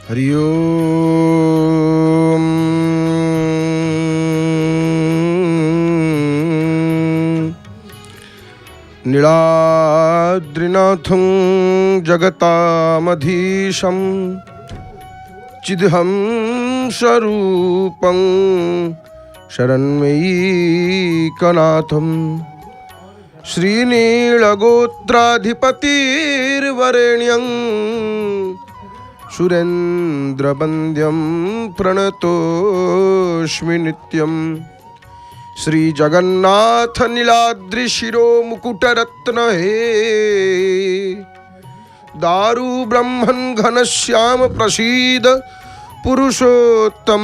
हरि ओम। नीलाद्रिनाथं जगतामधीशं चिदहंसरूपं शरण्यैकनाथं श्रीनीलगोत्राधिपतिर्वरेण्यं सुरेन्द्रवन्द्यं प्रणतोऽस्मि नित्यं। श्रीजगन्नाथ नीलाद्रिशिरो मुकुटरत्न हे दारु ब्रह्मन् घनश्याम प्रसीद पुरुषोत्तम।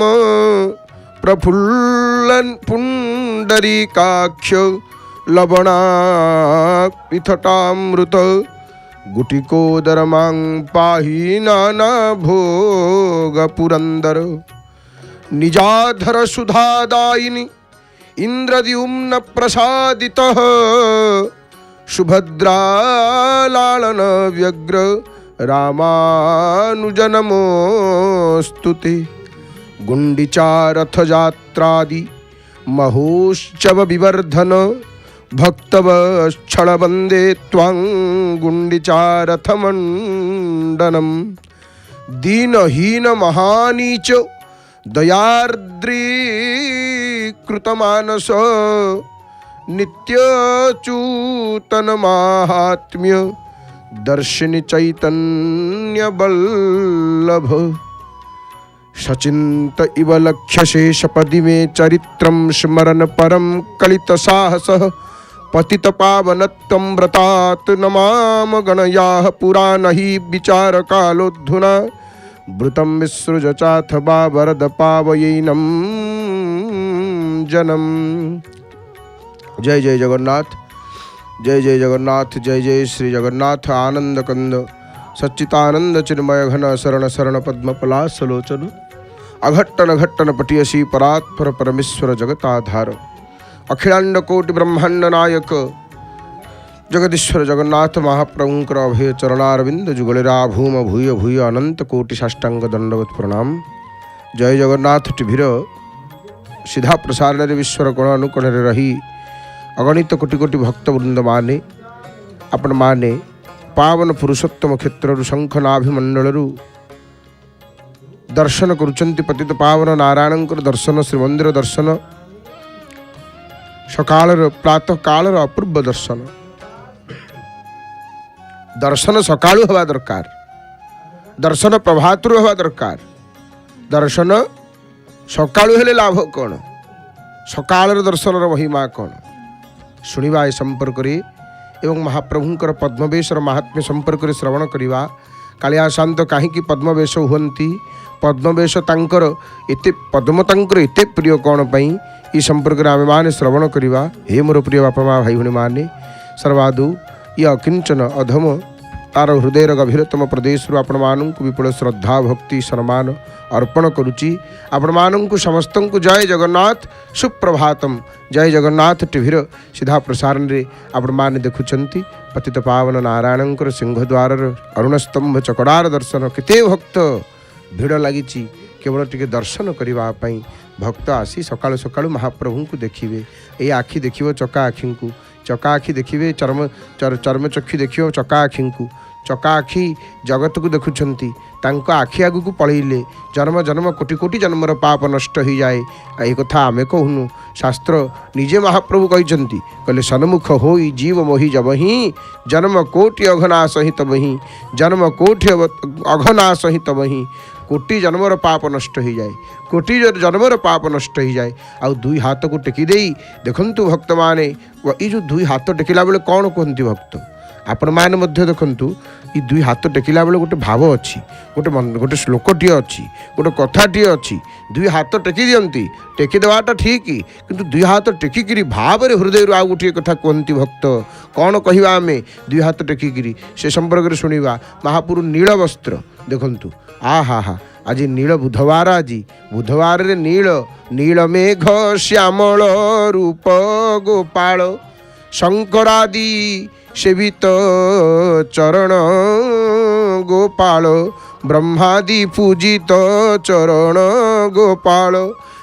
प्रफुल्लन पुंडरीकाक्ष लवणापिथटामृत गुटिकोदर मां पाहि नाना भोग पुरंदर। निजाधर सुधादायिनी इंद्रद्युम्न प्रसादितः सुभद्रालालन व्यग्र रामानुज नमोस्तुते। गुंडिचारथ जात्रादि महोत्सव विवर्धन भक्तवत्सल वंदे त्वां गुंडिचारथ मंडनम। दीनहीन महानीच दयार्द्रीकृतमानस नित्यचूतन माहात्म्य दर्शिनि चैतन्य बल्लभ। सचिंत इव लक्ष्यशेषपदि मे चरित्रं स्मरन् परं कलित साहसः पतित पावनत्वं व्रतात् नमाम गणयाः पुराण हि विचार कालोद्धुना वृतं विसृज चाथ वरद पावयैनं जनम। जय जय जगन्नाथ, जय जय जगन्नाथ, जय जय श्री जगन्नाथ। आनंद कंद सच्चितानंद चिन्मय घन शरण शरण पद्म पलासलोचन अघट्टन घट्टन पटियसी परात्पर परमेश्वर जगताधार। अखिलांड कोटि ब्रह्मांड नायक जगदीश्वर जगन्नाथ महाप्रभुंकर अभय चरणारविंद जुगलेरा भूम भूय भूय अनंत कोटि साष्टांग दंडवत प्रणाम। जय जगन्नाथ टीभीर सीधा प्रसारण विश्वर कोण अनुकोण रही अगणित कोटि कोटि भक्तवृंद माने आपण माने पावन पुरुषोत्तम क्षेत्र शंखनाभिमंडल दर्शन करुचंती। पतित पावन नारायण दर्शन श्रीमंदिर दर्शन सकाल प्रातः काल अपूर्व दर्शन। दर्शन सकाळु हवा दरकार, दर्शन प्रभातरु हवा दरकार। दर्शन सकाळु हेले लाभ कौन, सकाल दर्शन महिमा कौन शुणा ए संपर्क एवं महाप्रभुंकर पद्मवेशर महात्म्य संपर्क श्रवण करवा। कालिया शांत कहीं पद्मवेश हुंती, पद्मवेश तांकर एते पद्म तांकर एते प्रिय कौन पाई ये संपर्क आम मैंने श्रवण करवा। हे मोर प्रिय बापा माँ भाई भणी मैंने सर्वादु ये अकिंचन अधम तार हृदयर गभीरतम प्रदेश आपण मानू विपुल श्रद्धा भक्ति सम्मान अर्पण करुच्ची। आपण मानू समस्त को जय जगन्नाथ सुप्रभातम। जय जगन्नाथ टीभीर सीधा प्रसारण रे आपण माने देखुचंती पतित पावन नारायण सिंहद्वार अरुणस्तंभ चकड़ार दर्शन। केते भक्त भिड़ लगी केवल टिके दर्शन करने भक्त आसी सकाळु सकाळु महाप्रभु को देखिए। ये आखि देखिए चका आखि को, चका आखि देखिए चर्म चक्षु देखिए चका आखि को। चका आखि जगत को देखुंती आखि आग को पलैले जन्म जन्म कोटि कोटि जन्मर पाप नष्ट हो जाए। ये कथा आमे कहूनु, शास्त्र निजे महाप्रभु कहते कहले सन्मुख हो जीव मोहि जबहि जन्म कोटि अघनाश ही तबहि। जन्म कोटि अघनाश ही तबहि। कोटि जन्मर पाप नष्ट हो जाए, कोटि जन्मर पाप नष्ट हो जाए। आउ दुई हाथ को टेकी दे देखंतु भक्त माने ये जो दुई हाथ टेकिला बेले कौन कहते भक्त आपण मैंने देखु ये दुई हाथ टेकिला बेले गोटे भाव अच्छी, गोटे श्लोकटी अच्छी, गोटे कथाटी अच्छी। दुई हाथ टेकी दियंती, टेकी देवाटा ठीक किंतु दुई हाथ टेकिकी भाव हृदय आ गोटे कथा कहती भक्त कौन कहवा आम दुई हाथ टेकिकी से संपर्क में शुणा। महापुरु नील वस्त्र देखंतु आहा हा आज नील बुधवार, आज बुधवार रे नील नील मेघ श्यामल रूप गोपाल शंकरादि सेवित चरण ଗୋପାଳ ବ୍ରହ୍ମାଦି ପୂଜିତ ଚରଣ ଗୋପାଳ।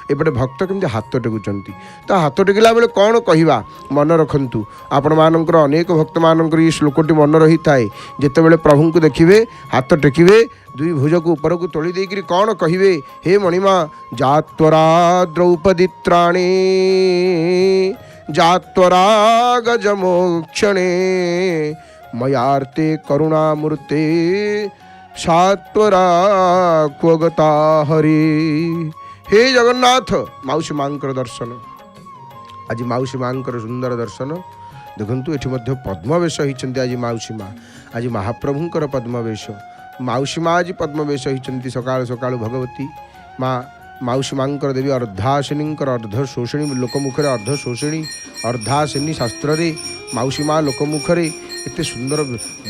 ଏପଟେ ଭକ୍ତ କେମିତି ହାତ ଟେକୁଛନ୍ତି। ତ ହାତ ଟେକିଲା ବେଳେ କ'ଣ କହିବା ମନେ ରଖନ୍ତୁ। ଆପଣମାନଙ୍କର ଅନେକ ଭକ୍ତମାନଙ୍କର ଏଇ ଶ୍ଲୋକଟି ମନେ ରହିଥାଏ। ଯେତେବେଳେ ପ୍ରଭୁଙ୍କୁ ଦେଖିବେ ହାତ ଟେକିବେ, ଦୁଇ ଭୁଜକୁ ଉପରକୁ ତୋଳି ଦେଇକରି କ'ଣ କହିବେ? ହେ ମଣିମା ଯାତ୍ୱରା ଦ୍ରୌପଦୀ ତ୍ରାଣୀ ଯାତ୍ୱରା ଗଜମୋକ୍ଷଣେ ମୟାର୍ତେ କରୁଣାମୂର୍ତ୍ତେ ସାତ୍ୱରା କ୍ୱଗତା ହରି। हे जगन्नाथ माउसी मांकर दर्शन। आज माउसी मांकर सुंदर दर्शन देखंतु। एठी मध्य पद्मवेश होइचंती आज माउसी माँ। आज महाप्रभुंकर पद्मवेश। माउसी माँ आज पद्मवेश होइचंती। सकाळ सकाळ भगवती माँ माउसी मांकर देवी अर्धासिनींकर अर्ध शोषिणी लोकमुखरे अर्ध शोषिणी अर्धासिनी शास्त्र रे माउसी माँ लोकमुखरे एते सुंदर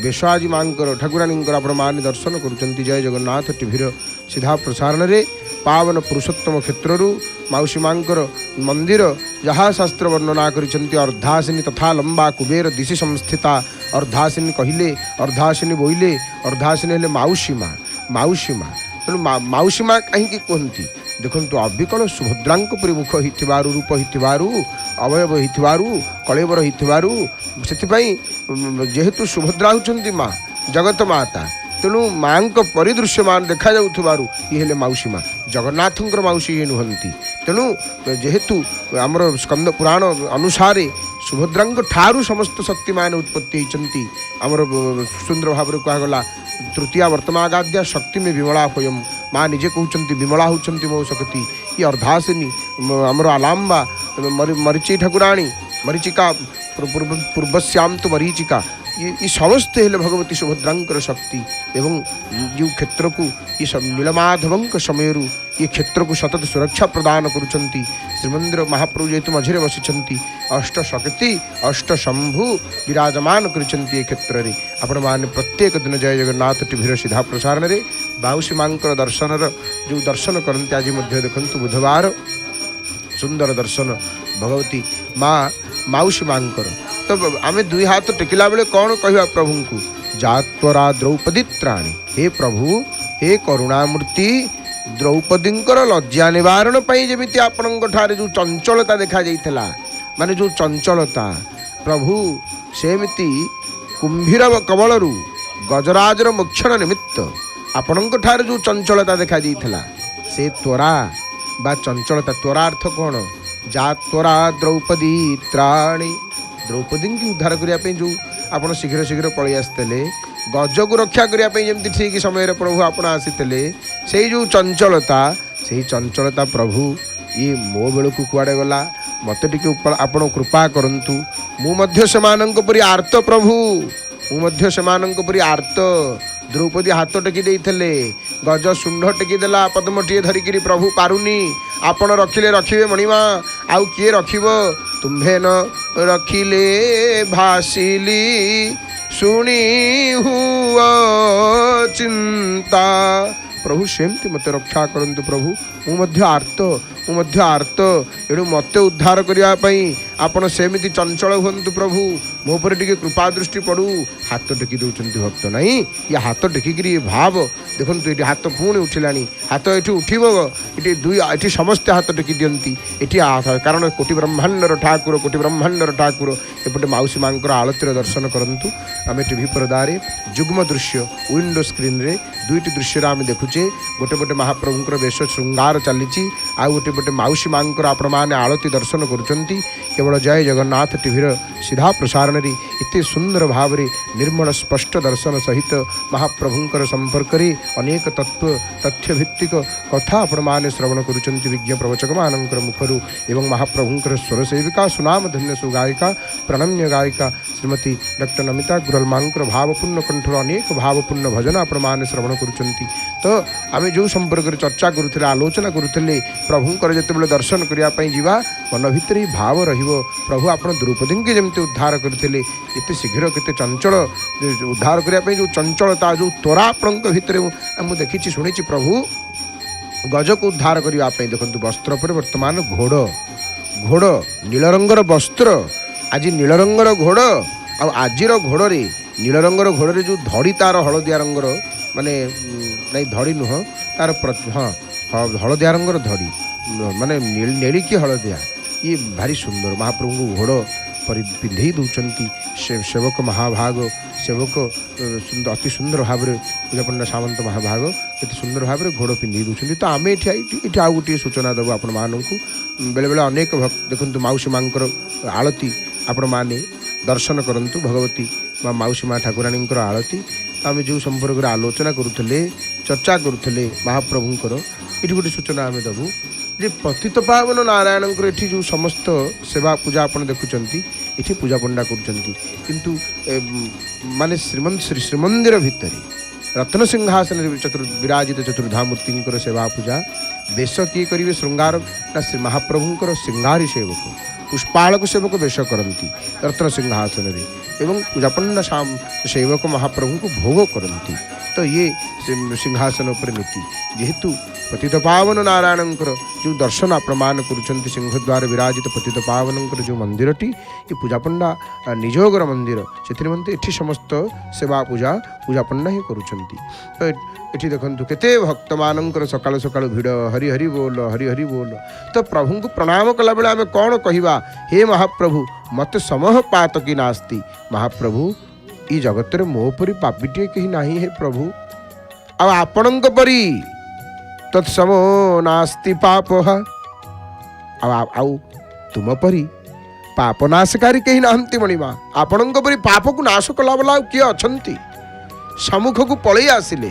वेश आज मांकर ठाकुराणींकर आपण माने दर्शन करुचंती। जय जगन्नाथ टीभीर सीधा प्रसारण रे पावन पुरुषोत्तम क्षेत्रु माउसी मांकर मंदिर जहाँ शास्त्र वर्णना करिसेंती। अर्धासिनी तथा लंबा कुबेर दिशि संस्थिता। अर्धासिनी कहिले अर्धासिनी बोइले अर्धासिनी हेले माउसी माँ। माउसी माँ तेणु माउसी माँ कहीं कहती देखंतु अविकल सुभद्रांक परि मुख हिथिबारु रूप हिथिबारु अवयव हिथिबारु कलेबर हिथिबारु सेथिपई जेहेतु सुभद्रा होचंती माँ जगत माता तेणु माँ परिदृश्यमान देखा जाउथबारु ये हेले माउसी माँ। जगन्नाथंकर माउसी ये नुहंती। तेणु जेहेतु आमर स्कंद पुराण अनुसार सुभद्रांक ठारू समस्त शक्ति मान उत्पत्ति होती। आमर सुंदर भाव कहगला तृतीया वर्तमागाद्या शक्ति में विमला होयम। माँ निजे कहते विमला होती मो शक्ति। ये अर्धासिनी आमर आलाम्बा मरीचि ठाकुराणी मरीचिका पूर्वश्याम तो मरीचिका ये समस्ते हेले भगवती सुभद्रांकर शक्ति। एवं जो क्षेत्र को ये सब नीलमाधवंक समयरू ये क्षेत्र को सतत सुरक्षा प्रदान करुचंती। श्रीमंदिर महाप्रभु जेतु मझे बसिचंती अष्ट शक्ति अष्ट शंभु विराजमान करिचंती। ये क्षेत्र रे आपण माने प्रत्येक दिन जय जगन्नाथ टीभीर सीधा प्रसारण रे माउसी मांकर दर्शन जो दर्शन करते आज मध्य देखंतु बुधवार सुंदर दर्शन भगवती माँ माउसी मांकर। तो आमे दुई हाथ टेकिला बेले कौन कहवा प्रभु को जात्वरा द्रौपदी त्राणी। हे प्रभु हे करुणामूर्ति द्रौपदींकर लज्जा निवारण पाई जेमिति आपणक ठारे जो चंचलता देखा जाइथला माने जो चंचलता प्रभु सेमिति कुंभीर कबलरू गजराजर मोक्षण निमित्त आपणक ठारे जो चंचलता देखा जाइथला से त्वरा बा चंचलता। त्वरा अर्थ कौन? जात्वरा द्रौपदी त्राणी। द्रौपदी की उद्धार करने जो आप शीघ्र शीघ्र पलि आसते गज को रक्षा करने जमी ठीक समय प्रभु आप आसीते से जो चंचलता प्रभु ये मो बेलू कुआड़े गला मत टी आपण कृपा करंतु मुझे से आर्त प्रभु मुझे से आर्त। द्रौपदी हाथ टेकी देइथले गज शुंड टेकीदेला पद्मटिए धरिकी प्रभु पारुनी आपण रखिले रखिबे मणिमा आउ किए रखिबो तुम्भे न रखिले भासिली शुणी हुआ चिंता। प्रभु सेमती मत रक्षा करंतु प्रभु मुझे आर्त एणु मत उद्धार करने आपण सेमती चंचल हुंतु प्रभु मो पर टिके कृपा दृष्टि पड़ू। हाथ टेकी दौरान भक्त नहीं ये हाथ टेकिकी ये भाव देखो ये हाथ पुणी उठिलानी हाथ ये उठब ये दुई ये समस्ते हाथ टेकी दियंती ये कारण कोटि ब्रह्मांडर ठाकुर एपटे माउसी माँ आलतीर दर्शन करंतु। आम टीवी पर्दारे जुग्म दृश्य विंडो स्क्रीन रे दुईटी दृश्य आम देखुचे गोटे पटे महाप्रभुंकर वेश श्रृंगार चली आ गोटे पटे माउसी माँ आपण मैंने आलती दर्शन करुँच। केवल जय जगन्नाथ टीवीर सीधा प्रसारण रे इतने सुंदर भाव रे निर्मल स्पष्ट दर्शन सहित महाप्रभुंकर संपर्क रे अनेक तत्व तथ्य भित्तिक कथा आपण मैंने श्रवण करुँच विज्ञ प्रवचक मानकर मुखरू एवं महाप्रभुंकर स्वर सेविका सुनाम धन्य सुगायिका प्रणम्य गायिका श्रीमती डॉक्टर नमिता गुरल मांकर भावपूर्ण कंठर अनेक भावपूर्ण भजन आपण मैंने श्रवण करुँच। तो आम जो संपर्क चर्चा करुले आलोचना करुले प्रभुंकर जितेबाला दर्शन करने जावा मन भितर ही भाव रहिबो प्रभु आपण द्रौपदी के जमी उद्धार करते एत शीघ्र केते चंचल उद्धार करने जो चंचलता जो त्वरा आपण भितर मुझे देखी शुणी प्रभु गज को उद्धार करने देखो वस्त्र पर वर्तमान घोड़ नील रंगर वस्त्र आज नील रंगर घोड़ आजिर घोड़े नील रंगर घोड़े जो धड़ी तार हलदिया रंगर ମାନେ ନାଇଁ ଧଡ଼ି ନୁହଁ ତାର ହଁ ହଳଦିଆ ରଙ୍ଗର ଧଡ଼ି ମାନେ ନେଳିକି ହଳଦିଆ ଇଏ ଭାରି ସୁନ୍ଦର ମହାପ୍ରଭୁଙ୍କୁ ଘୋଡ଼ ପରି ପିନ୍ଧେଇ ଦେଉଛନ୍ତି ସେବକ ମହାଭାଗ ସେବକ ଅତି ସୁନ୍ଦର ଭାବରେ ପୂଜାପଣ୍ଡା ସାମନ୍ତ ମହାଭାଗ କେତେ ସୁନ୍ଦର ଭାବରେ ଘୋଡ଼ ପିନ୍ଧେଇ ଦେଉଛନ୍ତି। ତ ଆମେ ଏଠି ଆଉ ଗୋଟିଏ ସୂଚନା ଦେବୁ ଆପଣମାନଙ୍କୁ। ବେଳେବେଳେ ଅନେକ ଦେଖନ୍ତୁ ମାଉସୀ ମାଙ୍କର ଆଳତୀ ଆପଣମାନେ ଦର୍ଶନ କରନ୍ତୁ ଭଗବତୀ ବା ମାଉସୀ ମା ଠାକୁରାଣୀଙ୍କର ଆଳତୀ। ଆମେ ଯେଉଁ ସମ୍ପର୍କରେ ଆଲୋଚନା କରୁଥିଲେ ଚର୍ଚ୍ଚା କରୁଥିଲେ ମହାପ୍ରଭୁଙ୍କର ଏଠି ଗୋଟେ ସୂଚନା ଆମେ ଦେବୁ ଯେ ପତିତ ପାବନ ନାରାୟଣଙ୍କର ଏଠି ଯେଉଁ ସମସ୍ତ ସେବା ପୂଜା ଆପଣ ଦେଖୁଛନ୍ତି ଏଠି ପୂଜା ପଣ୍ଡା କରୁଛନ୍ତି କିନ୍ତୁ ମାନେ ଶ୍ରୀମନ୍ଦିର ଭିତରେ ରତ୍ନ ସିଂହାସନରେ ବିରାଜିତ ଚତୁର୍ଦ୍ଧାମୂର୍ତ୍ତିଙ୍କର ସେବା ପୂଜା ବେଶ କିଏ କରିବେ ଶୃଙ୍ଗାର ନା ଶ୍ରୀ ମହାପ୍ରଭୁଙ୍କର ସିଂହାରୀ ସେବକ ପୁଷ୍ପାଳକ ସେବକ ବେଶ କରନ୍ତି ରତ୍ନ ସିଂହାସନରେ ଏବଂ ପୂଜାପଣ୍ଡା ସେବକ ମହାପ୍ରଭୁଙ୍କୁ ଭୋଗ କରନ୍ତି। ତ ଇଏ ସିଂହାସନ ଉପରେ ନୀତି ଯେହେତୁ ପତିତ ପାବନ ନାରାୟଣଙ୍କର ଯେଉଁ ଦର୍ଶନ ଆପଣମାନ କରୁଛନ୍ତି ସିଂହଦ୍ୱାର ବିରାଜିତ ପତିତ ପାବନଙ୍କର ଯେଉଁ ମନ୍ଦିରଟି ଏ ପୂଜାପଣ୍ଡା ନିଜୋଗର ମନ୍ଦିର ସେଥିରେ ମଧ୍ୟ ଏଠି ସମସ୍ତ ସେବା ପୂଜାପଣ୍ଡା ହିଁ କରୁଛନ୍ତି। ତ ଏଠି ଦେଖନ୍ତୁ କେତେ ଭକ୍ତମାନଙ୍କର ସକାଳୁ ସକାଳୁ ଭିଡ଼ ହରି ହରି ବୋଲ ହରି ହରି ବୋଲ। ତ ପ୍ରଭୁଙ୍କୁ ପ୍ରଣାମ କଲାବେଳେ ଆମେ କ'ଣ କହିବା? ହେ ମହାପ୍ରଭୁ ମୋତେ ସମହ ପାତ କି ନାସ୍ତି। ମହାପ୍ରଭୁ ଏ ଜଗତରେ ମୋ ପରି ପାପୀଟିଏ କେହି ନାହିଁ ହେ ପ୍ରଭୁ ଆଉ ଆପଣଙ୍କ ପରି ତତ୍ସମୋ ନାସ୍ତି ପାପ ଆଉ ତୁମ ପରି ପାପ ନାଶକାରୀ କେହି ନାହାନ୍ତି ମଣିମା। ଆପଣଙ୍କ ପରି ପାପକୁ ନାଶ କଲା ବାଲା ଆଉ କିଏ ଅଛନ୍ତି? ସମ୍ମୁଖକୁ ପଳେଇ ଆସିଲେ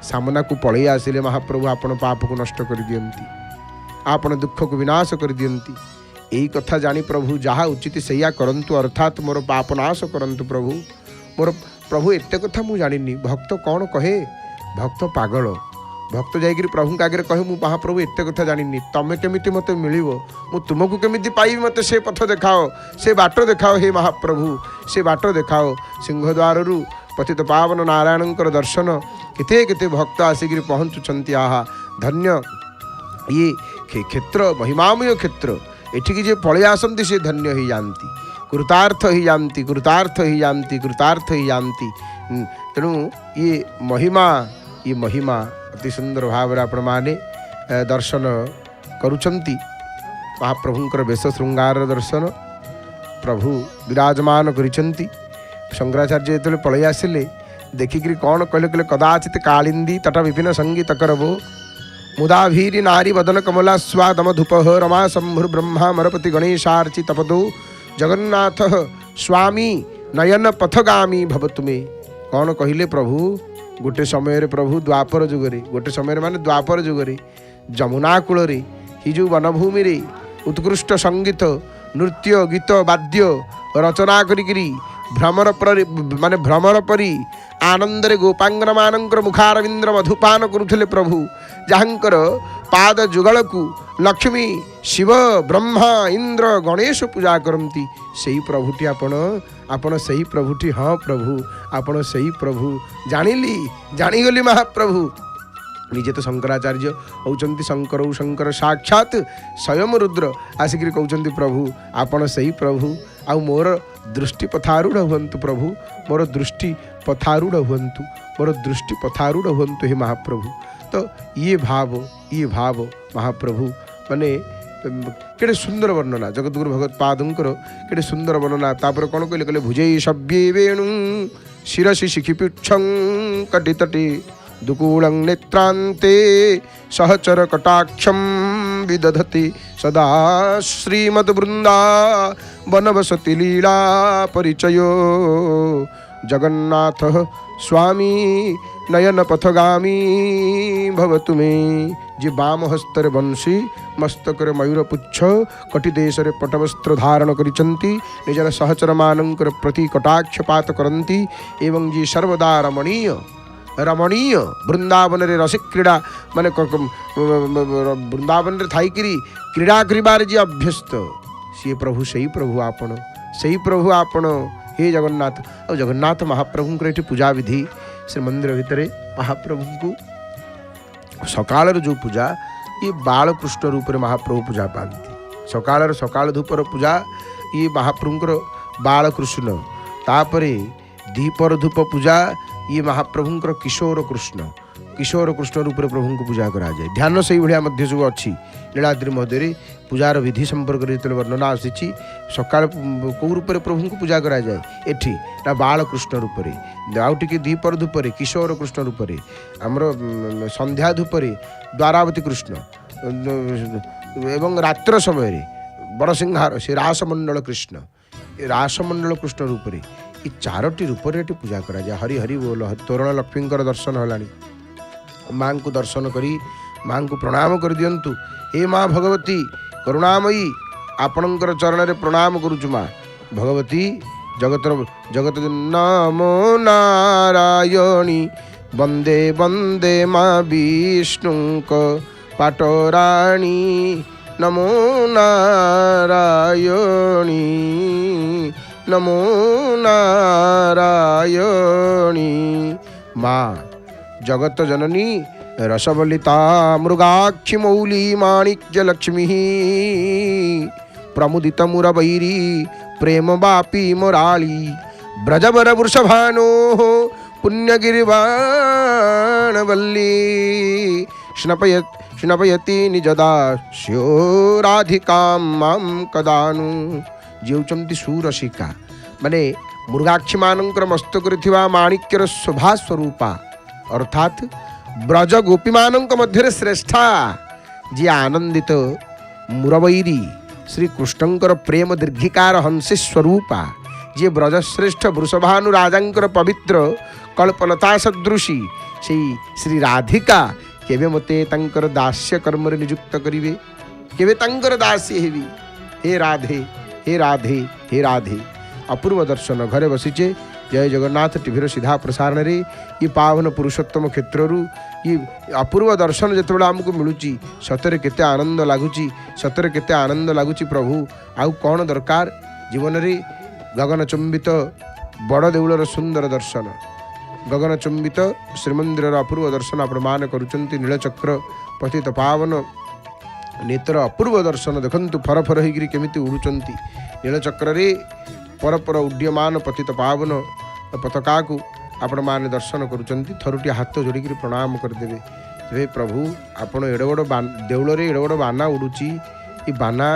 ସାମନାକୁ ପଳେଇ ଆସିଲେ ମହାପ୍ରଭୁ ଆପଣ ପାପକୁ ନଷ୍ଟ କରିଦିଅନ୍ତି ଆପଣ ଦୁଃଖକୁ ବିନାଶ କରିଦିଅନ୍ତି। ଏଇ କଥା ଜାଣି ପ୍ରଭୁ ଯାହା ଉଚିତ ସେଇଆ କରନ୍ତୁ ଅର୍ଥାତ୍ ମୋର ପାପ ନାଶ କରନ୍ତୁ ପ୍ରଭୁ। ମୋର ପ୍ରଭୁ ଏତେ କଥା ମୁଁ ଜାଣିନି। ଭକ୍ତ କ'ଣ କହେ? ଭକ୍ତ ପାଗଳ। ଭକ୍ତ ଯାଇକରି ପ୍ରଭୁଙ୍କ ଆଗରେ କହେ ମୁଁ ମହାପ୍ରଭୁ ଏତେ କଥା ଜାଣିନି ତମେ କେମିତି ମୋତେ ମିଳିବ ମୁଁ ତୁମକୁ କେମିତି ପାଇବି ମୋତେ ସେ ପଥ ଦେଖାଅ ସେ ବାଟ ଦେଖାଅ ହେ ମହାପ୍ରଭୁ ସେ ବାଟ ଦେଖାଅ। ସିଂହଦ୍ୱାରରୁ ପତିତ ପାବନ ନାରାୟଣଙ୍କର ଦର୍ଶନ କେତେ କେତେ ଭକ୍ତ ଆସିକରି ପହଞ୍ଚୁଛନ୍ତି। ଆହା ଧନ୍ୟ ଇଏ କ୍ଷେତ୍ର ମହିମାମୟ କ୍ଷେତ୍ର ଏଠିକି ଯିଏ ପଳେଇ ଆସନ୍ତି ସେ ଧନ୍ୟ ହେଇଯାଆନ୍ତି କୃତାର୍ଥ ହେଇଯାଆନ୍ତି କୃତାର୍ଥ ହେଇଯାଆନ୍ତି କୃତାର୍ଥ ହେଇଯାଆନ୍ତି। ତେଣୁ ଇଏ ମହିମା ଅତି ସୁନ୍ଦର ଭାବରେ ଆପଣମାନେ ଦର୍ଶନ କରୁଛନ୍ତି ମହାପ୍ରଭୁଙ୍କର ବେଶ ଶୃଙ୍ଗାରର ଦର୍ଶନ ପ୍ରଭୁ ବିରାଜମାନ କରିଛନ୍ତି। ଶଙ୍କରାଚାର୍ଯ୍ୟ ଯେତେବେଳେ ପଳେଇ ଆସିଲେ ଦେଖିକିରି କ'ଣ କହିଲେ କଦାଚିତ କାଳିନ୍ଦୀ ତଟ ବିପିନ ସଙ୍ଗୀତ କରବୋ ମୁଦାଭୀରି ନାରୀ ବଦନ କମଲା ସ୍ୱାଦମ ଧୂପଃ ରମା ଶମ୍ଭୁର୍ ବ୍ରହ୍ମା ମରପତି ଗଣେଶାର୍ଚି ତପଦୋ ଜଗନ୍ନାଥ ସ୍ୱାମୀ ନୟନ ପଥଗାମୀ ଭବ ତୁମେ। କ'ଣ କହିଲେ ପ୍ରଭୁ? ଗୋଟେ ସମୟରେ ପ୍ରଭୁ ଦ୍ୱାପର ଯୁଗରେ ଗୋଟେ ସମୟରେ ମାନେ ଦ୍ୱାପର ଯୁଗରେ ଯମୁନା କୂଳରେ ଏ ଯେଉଁ ବନଭୂମିରେ ଉତ୍କୃଷ୍ଟ ସଙ୍ଗୀତ ନୃତ୍ୟ ଗୀତ ବାଦ୍ୟ ରଚନା କରିକିରି ଭ୍ରମର ପରି ଆନନ୍ଦରେ ଗୋପାଙ୍ଗନମାନଙ୍କର ମୁଖାରବିନ୍ଦ୍ର ମଧୁପାନ କରୁଥିଲେ ପ୍ରଭୁ ଯାହାଙ୍କର ପାଦ ଯୁଗଳକୁ ଲକ୍ଷ୍ମୀ ଶିବ ବ୍ରହ୍ମା ଇନ୍ଦ୍ର ଗଣେଶ ପୂଜା କରନ୍ତି। ସେଇ ପ୍ରଭୁଟି ଆପଣ ସେଇ ପ୍ରଭୁଟି। ହଁ ପ୍ରଭୁ ଆପଣ ସେଇ ପ୍ରଭୁ ଜାଣିଗଲି ମହାପ୍ରଭୁ। ନିଜେ ତ ଶଙ୍କରାଚାର୍ଯ୍ୟ ହେଉଛନ୍ତି ଶଙ୍କର ସାକ୍ଷାତ ସ୍ୱୟଂ ରୁଦ୍ର ଆସିକିରି କହୁଛନ୍ତି ପ୍ରଭୁ ଆପଣ ସେଇ ପ୍ରଭୁ ଆଉ ମୋର ଦୃଷ୍ଟି ପଥାରୂଢ଼ ହୁଅନ୍ତୁ ପ୍ରଭୁ ମୋର ଦୃଷ୍ଟି ପଥାରୂଢ଼ ହୁଅନ୍ତୁ ହେ ମହାପ୍ରଭୁ। ତ ଇଏ ଭାବ ମହାପ୍ରଭୁ ମାନେ କେଡ଼େ ସୁନ୍ଦର ବର୍ଣ୍ଣନା ଜଗଦ୍ଗୁରୁ ଭଗବତ ପାଦଙ୍କର କେଡ଼େ ସୁନ୍ଦର ବର୍ଣ୍ଣନା। ତାପରେ କ'ଣ କହିଲେ ଭୁଜେଇ ସବ୍ୟେ ବେଣୁ ଶିରସି ଶିଖିପୃଚ୍ଛଂ କଟିତଟି ଦୁକୂଳଂ ନେତ୍ରାନ୍ତେ ସହଚର କଟାକ୍ଷಂ ବିଦଧତି ସଦା ଶ୍ରୀମଦ୍ ବୃନ୍ଦା ବନବସତି ଲୀଳା ପରିଚୟ ଜଗନ୍ନାଥ ସ୍ୱାମୀ ନୟନ ପଥଗାମୀ ଭବ ତୁମେ। ଯେ ବାମ ହସ୍ତରେ ବଂଶୀ ମସ୍ତକରେ ମୟୂରପୁଚ୍ଛ କଟି ଦେଶରେ ପଟବସ୍ତ୍ର ଧାରଣ କରିଛନ୍ତି ନିଜର ସହଚରମାନଙ୍କର ପ୍ରତି କଟାକ୍ଷପାତ କରନ୍ତି ଏବଂ ଯିଏ ସର୍ବଦା ରମଣୀୟ ବୃନ୍ଦାବନରେ ରସିକ୍ରୀଡ଼ା ମାନେ ବୃନ୍ଦାବନରେ ଥାଇକିରି କ୍ରୀଡ଼ା କରିବାରେ ଯିଏ ଅଭ୍ୟସ୍ତ ସିଏ ପ୍ରଭୁ ସେଇ ପ୍ରଭୁ ଆପଣ हे जगन्नाथ। और जगन्नाथ महाप्रभुंकर ये पूजा विधि श्रीमंदिर भितर महाप्रभु सकाल जो पूजा ये बालकृष्ण रूप में महाप्रभु पूजा पाती। सकाल धूपर पूजा ये महाप्रभुंकर बालकृष्ण तापरे दीपर धूप पूजा ये महाप्रभुंकर किशोर कृष्ण रूप प्रभु को पूजा करा जाए। ध्यान से भाया सब अच्छी लीलाद्रि महोदय पूजार विधि संपर्क में वर्णना आसी सका कौ रूप प्रभु को पूजा करा जाए एठी ना बालकृष्ण रूप आउ टे दीपर धूपर किशोर कृष्ण रूप आमर संध्या धूपर द्वारावती कृष्ण एवं रात्र समय बड़सिंहार से रासमंडल कृष्ण रूप ये चारोटी रूप पूजा करा जाए। हरि हरि बोल। तोरण लक्ष्मी दर्शन होलानी माँ को दर्शन करी माँ को प्रणाम कर दियंतु। हे माँ भगवती करुणामयी आपणकर चरण रे प्रणाम करुचु। माँ भगवती जगत नमो नारायणी वंदे वंदे माँ विष्णुक पाटराणी नमो नारायणी नमो नारायणी। माँ जगत जननी रसवलिता मृगाक्षी मौली माणिक्य लक्ष्मी प्रमुदित मुरवैरी प्रेम बापी मुराली ब्रजवर वृषभानो पुण्यगिरिवाणवल्ली स्नपयति निजदास्यो राधिकां मां कदानु। जेउचंती सुरसिका माने मृगाक्षी मानकर मस्तक माणिक्यर शोभा स्वरूपा अर्थात ब्रज गोपी मानक मध्य श्रेष्ठा जी आनंदित मुरवैरी श्री कृष्णंकर प्रेम दीर्घिकार हंसी स्वरूपा जी ब्रजश्रेष्ठ वृषभानु राजांकर पवित्र कल्पलता सदृशी से श्री राधिका केवे मते तंकर दास्य कर्म नियुक्त करिवे केवे तंकर दासी हेबी। हे राधे हे राधे हे राधे। अपूर्व दर्शन घरे बसीचे जय जगन्नाथ टीवीर सीधा प्रसारण रे ये पावन पुरुषोत्तम क्षेत्रु ये अपूर्व दर्शन जिते आमको मिलूँ सतरे केते आनंद लगुच सतरे केते आनंद लगुच। प्रभु आउ कौन दरकार जीवन रे गगनचुंबित बड़ देउलर सुंदर दर्शन गगन चुंबित श्रीमंदिर अपूर्व दर्शन आपण मान करुचंती। नीलचक्र पतित पावन नेत्र अपूर्व दर्शन देखंतु फर फर होगी केमिति उड़ुचंती नीलचक्र रे परपर उड्यमान पतित पावन पताका को आपण मान दर्शन करुचंती। थरुटी हाथ जोड़िक प्रणाम करदेवे। हे प्रभु आपण एड़ बड़ देउल रे एड़ बड़ बाना उड़ुची ये बाना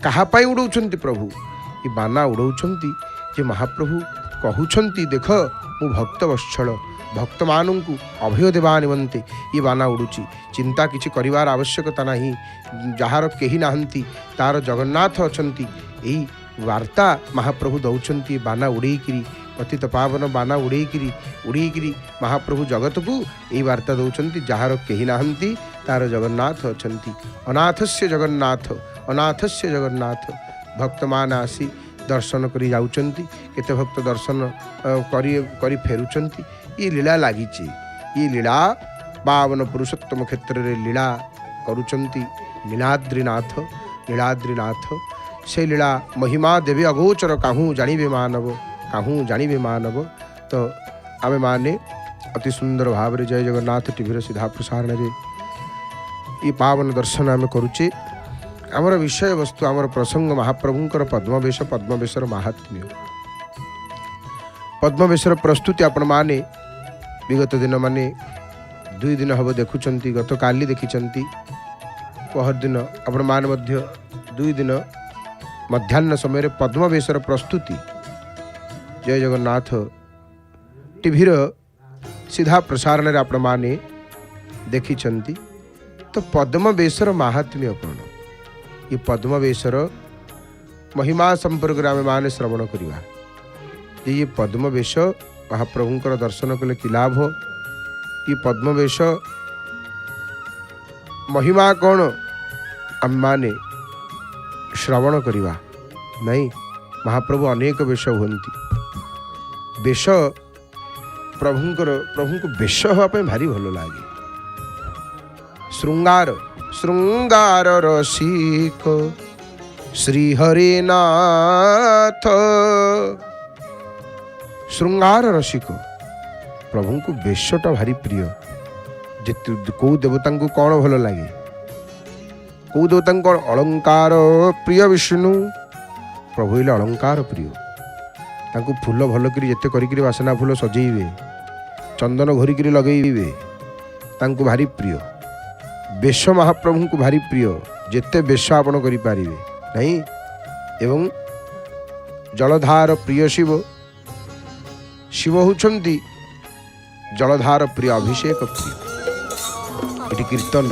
कहा पाई उड़ौछंती प्रभु ये बाना उड़ौछंती जे महाप्रभु कहउछंती देख मु भक्त वत्सल भक्त मानू अभय देवा निमंते ये बाना उड़ुची। चिंता किसी करिवार आवश्यकता नहीं जार केही नाहंती तार जगन्नाथ अछंती यही वार्ता महाप्रभु दौरान बाना उड़ेकिरी पतित पावन बाना उड़ेकिरी महाप्रभु जगत को यही वार्ता दौरान जार केही नाहंती तार जगन्नाथ अछंती। अनाथस्य जगन्नाथ भक्त मान आसी दर्शन करी जाउचंती केते भक्त दर्शन करी फेरुचंती। ये लीला लागिची ये लीला पावन पुरुषोत्तम क्षेत्र रे लीला करुचंती नीलाद्रीनाथ से लीला महिमा देवी अगोचर काहू जानिबे मानव। तो आमे माने अति सुंदर भाव रे जय जगन्नाथ टीवी सीधा प्रसारण रे ये पावन दर्शन आमे करुचे। आमर विषय वस्तु आमर प्रसंग महाप्रभुंकर पद्मवेशर महात्म्य पद्मवेशर प्रस्तुति आपण माने विगत दिन माने 2 दिन हम देखुचंती गत काली देखिचंती पहर दिन आपण मान मध्य 2 दिन मध्याह्न समय पद्मवेशर प्रस्तुति जय जगन्नाथ टीवीर सीधा प्रसारण रे आपण माने देखिचंती। तो पद्मवेशर महात्म्य कौन ये पद्मवेशर महिमा संपर्क में आम माने श्रवण करिवा। ये पद्मवेश महाप्रभुंकर दर्शन कले कि लाभ ये पद्मवेश महिमा कौन आम माने श्रवण करिवा नहीं। महाप्रभु अनेक वेश हुंती वेश प्रभु को वेश होगापी भारी भल लगे। श्रृंगार रसिक श्री हरिनाथ श्रृंगार रसिक प्रभु को वेशटा भारी प्रिय। कौ देवता को कौन भल लगे कौ देवता कौन अलंकार प्रिय विष्णु प्रभु इले अलंकार प्रिय। तांको फूल भल कर जिते कर बासना फूल सजेबे चंदन घोरिकी लगेबे तांकु भारी प्रिय बेश महाप्रभु को भारी प्रिय जेते बेश आपण करें नहीं एवं जलधार प्रिय शिव शिव होती जलधार प्रिय अभिषेक प्रिय ये कीर्तन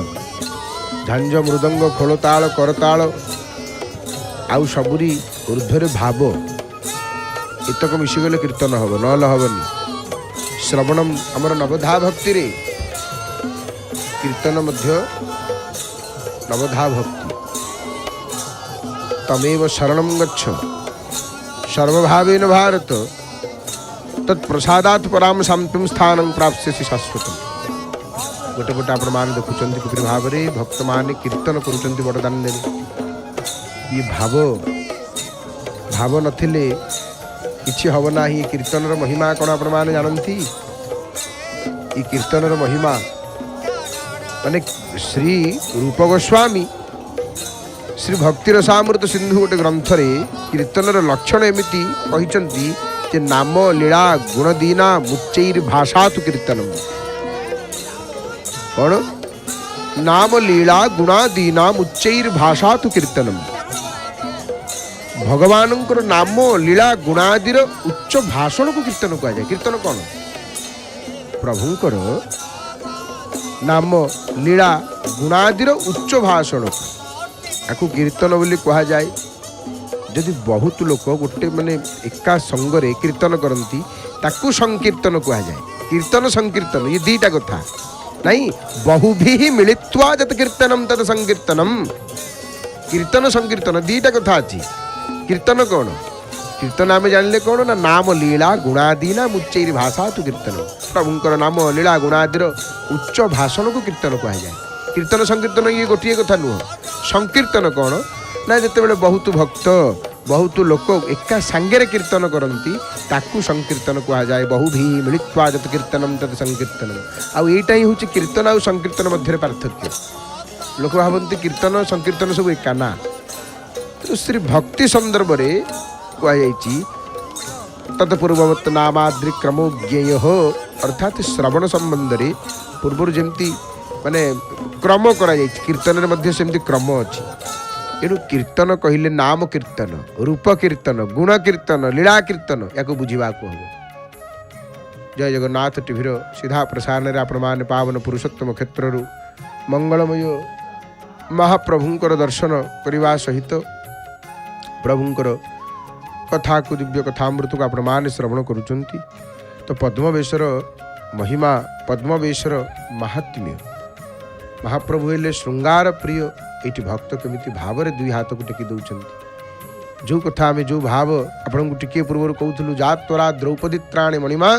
झांझ मृदंग खोलताल करताल आउ सबुरी ऊर्ध्वर भाव एतक मिशिगले कीर्तन हम नल हेनी श्रवणम आमर नवधा भक्ति रे कीर्तन मध्य नवधा भक्ति तमेव शरणं गच्छ सर्वभावेन भारत तत्प्रसादात् पराम शांतिम स्थानं प्राप्स्यसि शाश्वतम् गोटे गोटे आपण मान देखुचंती किपरि भाव रे भक्त माने कीर्तन करूचंती बड़दान रे ये भाव भाव नथिले किछि हब नाही कीर्तन महिमा कोन आपण माने जानंती ये कीर्तन महिमा माने श्री रूप गोस्वामी श्री भक्ति रसामृत सिंधु गोटे ग्रंथ रे कीर्तन लक्षण एमिति कहिचंती जे नाम लीला गुणदीना मुच्चैर भाषा तु कीर्तनम कौन नाम लीला गुणादीना मुच्चैर भाषा तु कीर्तनम भगवान नाम लीला गुणादीर उच्च भाषण को कीर्तन कहा जाए कीर्तन कौन प्रभुंकर नाम लीला गुणादीर उच्च भाषण को कीर्तन बोली कहा जाए जदि बहुत लोक गोटे माने एका संगरे कीर्तन करती ताकू संकीर्तन कहा जाए कीर्तन संकीर्तन ये दीटा कथा नहीं बहुभी मिलित्वा जत कीर्तनम तद संकीर्तनम कीर्तन संकीर्तन दीटा कथा अच्छी कीर्तन कौन कीर्तन आम जानले कौन ना नाम लीला गुणादीना मुच्चैर भाषा तु कीर्तन प्रभुंकर नाम लीला गुणादीर उच्च भाषण को कीर्तन कहा जाए कीर्तन संकीर्तन ये गोटे कथा नुह संकीर्तन कौन ना जिते बहुत भक्त बहुत लोक एका सांगे कीर्तन करती ताकू संकीर्तन कहा जाए बहुभी मिलित्वा जत कीर्तनम तद संकीर्तनम आउ एटा ही होची कीर्तन आउ संकीर्तन मध्य पार्थक्य लोक भावती कीर्तन संकीर्तन सब एका ना तो श्री भक्ति संदर्भ रे कहुई तत्पूर्ववत नामाद्रि क्रमो ज्ञेय अर्थात श्रवण संबंध रे पूर्व जमती माने क्रम करा कीर्तन मध्य सेमती क्रम अच्छी एणु कीर्तन कहले नाम कीर्तन रूप कीर्तन गुण कीर्तन लीला कीर्तन या बुझा हम जय जगन्नाथ टीभीर सीधा प्रसारण में आपण मैंने पावन पुरुषोत्तम क्षेत्र मंगलमय महाप्रभुंकर दर्शन करने सहित प्रभुंकर कथा को दिव्य कथामृत को आपण मैंने श्रवण करुँच तो पद्मवेशर महिमा पद्मवेशर महात्म्य महाप्रभु हेले श्रृंगार प्रिय ये भक्त केमिति भाव रे दुई हाथ को टेकी दौरान जो कथा आम जो भाव आपन को टिके पूर्व कहूँ जा त्वरा द्रौपदी त्राणी मणिमा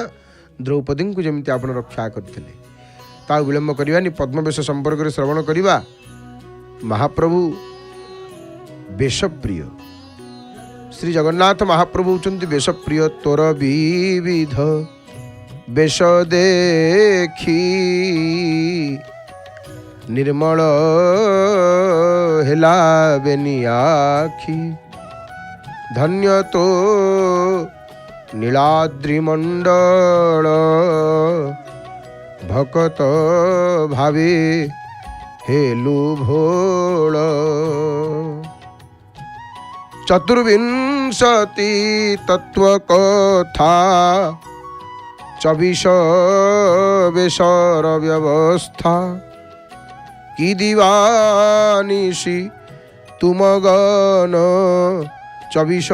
द्रौपदी को जमी आप रक्षा करते ता विलंब करवानी पद्मवेश संपर्क में श्रवण करवा महाप्रभु वेशप्रिय श्री जगन्नाथ महाप्रभु होती वेशप्रिय तोर विविध वेश देखी निर्मल हेला बेनी आखि धन्य तो नीलाद्रिमंडल भकत भावे हेलु भोल चतुर्विंशति तत्व कथा 24 वेशर व्यवस्था की दीवानिशी तुम गन 24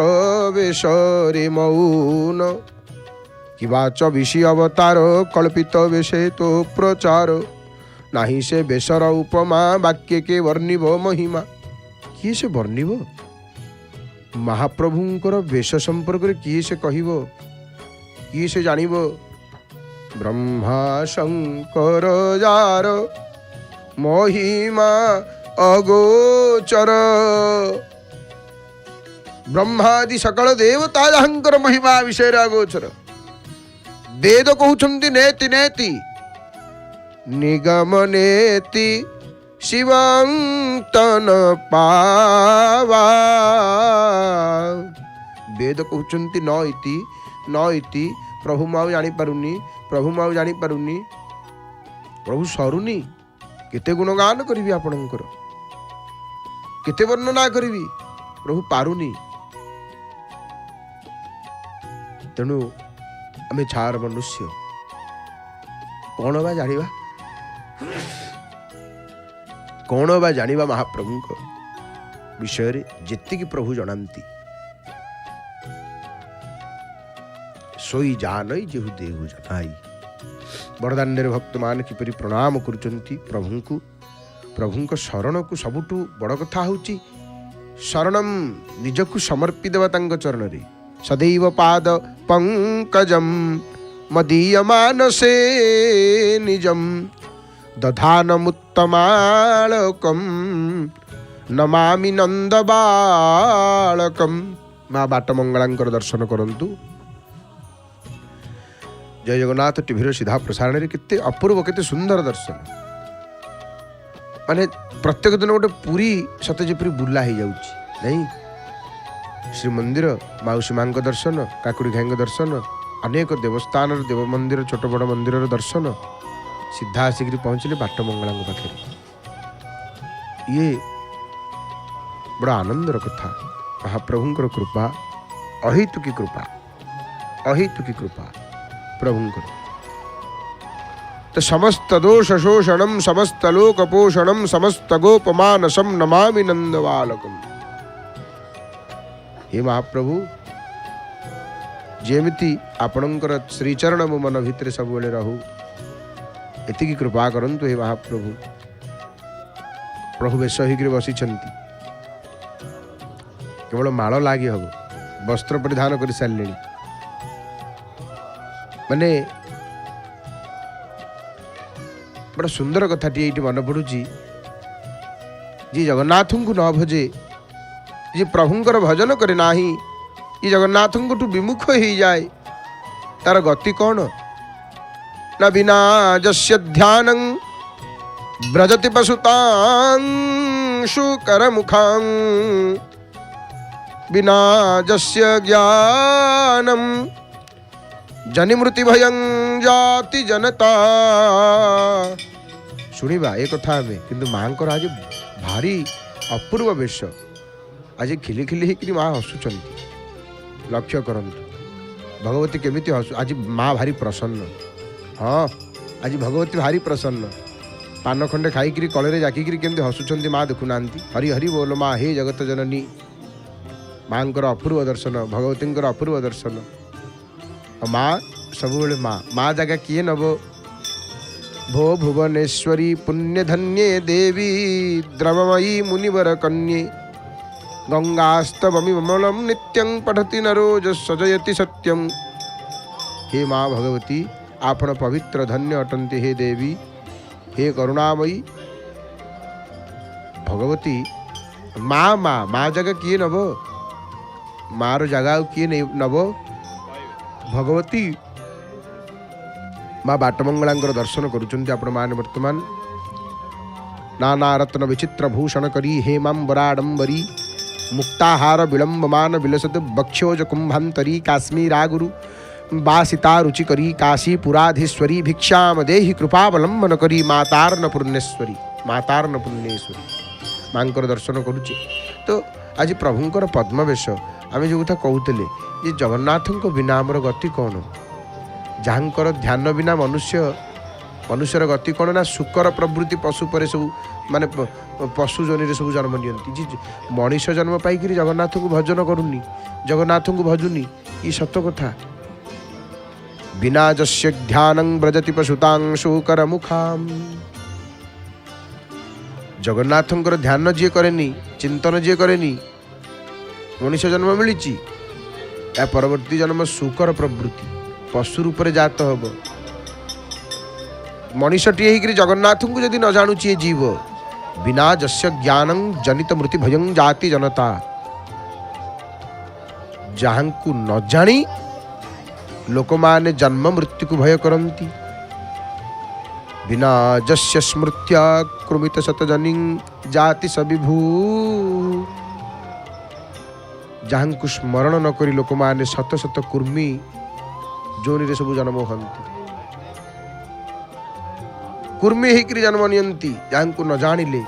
वेशरे मौन किबा 24 अवतार कल्पित वेशे तो प्रचार नाही से बेसर उपमा वाक्य के वर्णिब महिमा किए से वर्णिब महाप्रभुंकर वेश संपर्क में किए से कहब किए से जानिब ब्रह्मा शंकर जार महिमा अगोचर ब्रह्मादि सकल देवता जहांकर महिमा विषय अगोचर वेद कहउछन्ति नेति नेति निगम नेति शिवं तन पावा वेद कहउछन्ति न इति प्रभु मु आउ जानी पारुनी, प्रभु मु आउ जानी पारुनी, प्रभु सरुनी, केते गुणगान करी आपणकर, केते वर्णना करी प्रभु पारुनी। तेणु आम छार मनुष्य कौन बा जानिबा, कौन बा जानिबा महाप्रभु विषय रे जेति की प्रभु जनांती सोई जानई जेहु देहु जनाई। बड़दान्य भक्त मान किपरि प्रणाम करुचंती प्रभु को, प्रभु को शरण को सबुठु बड़ कथा होची शरणम निजकु समर्पी देवा तांग चरण रे। सदैव पाद पंकजम मदीय मानसे निजम दधानमुत्तमालकम नमामि नंद बालकम। माँ बाट मंगलांकर दर्शन करंतु। जय जगन्नाथ टीवी सीधा प्रसारण रे केते अपूर्व केते सुंदर दर्शन, माने प्रत्येक दिन गोटे पूरी सते जेपरी बुला हो जाउची नहीं। श्री मंदिर माउसी माँ दर्शन, काकुड़ी घाई दर्शन, अनेक देवस्थान देव मंदिर छोट बड़ मंदिर दर्शन, सीधा आसिक पहुँचले बाट मंगला पाखे। ये बड़ा आनंदर कथा, महाप्रभुंकर कृपा, अहेतुकी कृपा, अहेतुकी कृपा प्रभुंकर। तो समस्त दोष शोषणम समस्त लोक पोषणम समस्त गोपमानसम नमामि नंदबालकम। हे महाप्रभु जेमिति आपणकर श्रीचरण मो मन भितर सब बेले रहू, एतिकी कृपा करंतु हे महाप्रभु। प्रभु बेश होकर बसी केवल माल लगे हम वस्त्र परिधान कर सारे, माने बड़ा सुंदर कथाटी ये मन पड़ुची। जी जगन्नाथ को न भजे, जी प्रभुंकर भजन करे नाही, ये जगन्नाथ को विमुख हो जाए, तार गति कौन न बिना जस्य ध्यानं ब्रजति पशुतांशु कर मुखां बिना जस्य ज्ञानम जनिमृति भयं जाति जनता। शुणिबा ए कथा हमें किंतु माँ को आज भारी अपूर्व वेश, आज खिली खिली होकर माँ हसुचंती। लक्ष्य करंतु भगवती केमिति हसु, आज माँ भारी प्रसन्न। हाँ आज भगवती भारी प्रसन्न, पान खंडे खाई कलरे जाकिक केमती हसुचंती माँ देखुना। हरि हरि बोल माँ हे जगत जननी। माँ अपूर्व दर्शन, भगवती अपूर्व दर्शन। माँ सब माँ, माँ जगह किए नब भो भुवनेश्वरी पुण्यधन्ये देवी द्रवमयी मुनिवर कन्ये गंगास्तवमिमलं नित्यं पठति नरो सजयति सत्यम। हे माँ भगवती आपण पवित्र धन्य अटंती हे देवी, हे करुणामयी भगवती। माँ माँ माँ जगह किए नब, मार जगह किए नब भगवती। माँ बाटमंगला दर्शन करुचंती आपण मान वर्तमान। नाना रत्न विचित्र भूषण करी हेमांबराडंबरी मुक्ताहार विलंबमान विलसत बक्षोज कुंभांतरी काश्मीरा गुरु बासिता रुचि करी काशीपुराधीश्वरी भिक्षाम देहि कृपावलंबन करी मातार्न पुण्येश्वरी, मातार्न पुण्येश्वरी। माँ दर्शन करुचे तो आज प्रभुंकर पद्मवेश। आम जो कथा कहते ये जगन्नाथ को बिना आमर गति कौन, जहाँकर ध्यान बिना मनुष्य मनुष्यर गति कौन ना शुकर प्रवृत्ति पशु पर सब माने पशु जनी सब जन्म नियंती। जी मनीष जन्म पाई जगन्नाथ को भजन करूनी, जगन्नाथ को भजुनी, ये सत कथा। बिना जस्य ध्यानं ब्रजति पशुतांशु कर मुखाम। जगन्नाथंकर ध्यान जी करेनी, चिंतन जी करेनी, मनीष जन्म मिली। या परवर्ती जन्म शुकर प्रवृत्ति पशु रूप में जात हम। मनीषटी होकर जगन्नाथ को जदि न जानुची जीव बिना जस्य ज्ञानं जनित मृत्यु भयं जाति जनता। जहां को न जानी लोक माने जन्म मृत्यु को भय करती। बिना जस्य स्मृत्या कृमित शतजनी जाति सविभू। जहां को स्मरण न करी लोक माने शत शत कुर्मी ଯୋନିରେ ସବୁ ଜନ୍ମ ହୁଅନ୍ତି। କୁର୍ମୀ ହେଇକରି ଜନ୍ମ ନିଅନ୍ତି। ଯାହାଙ୍କୁ ନ ଜାଣିଲେ,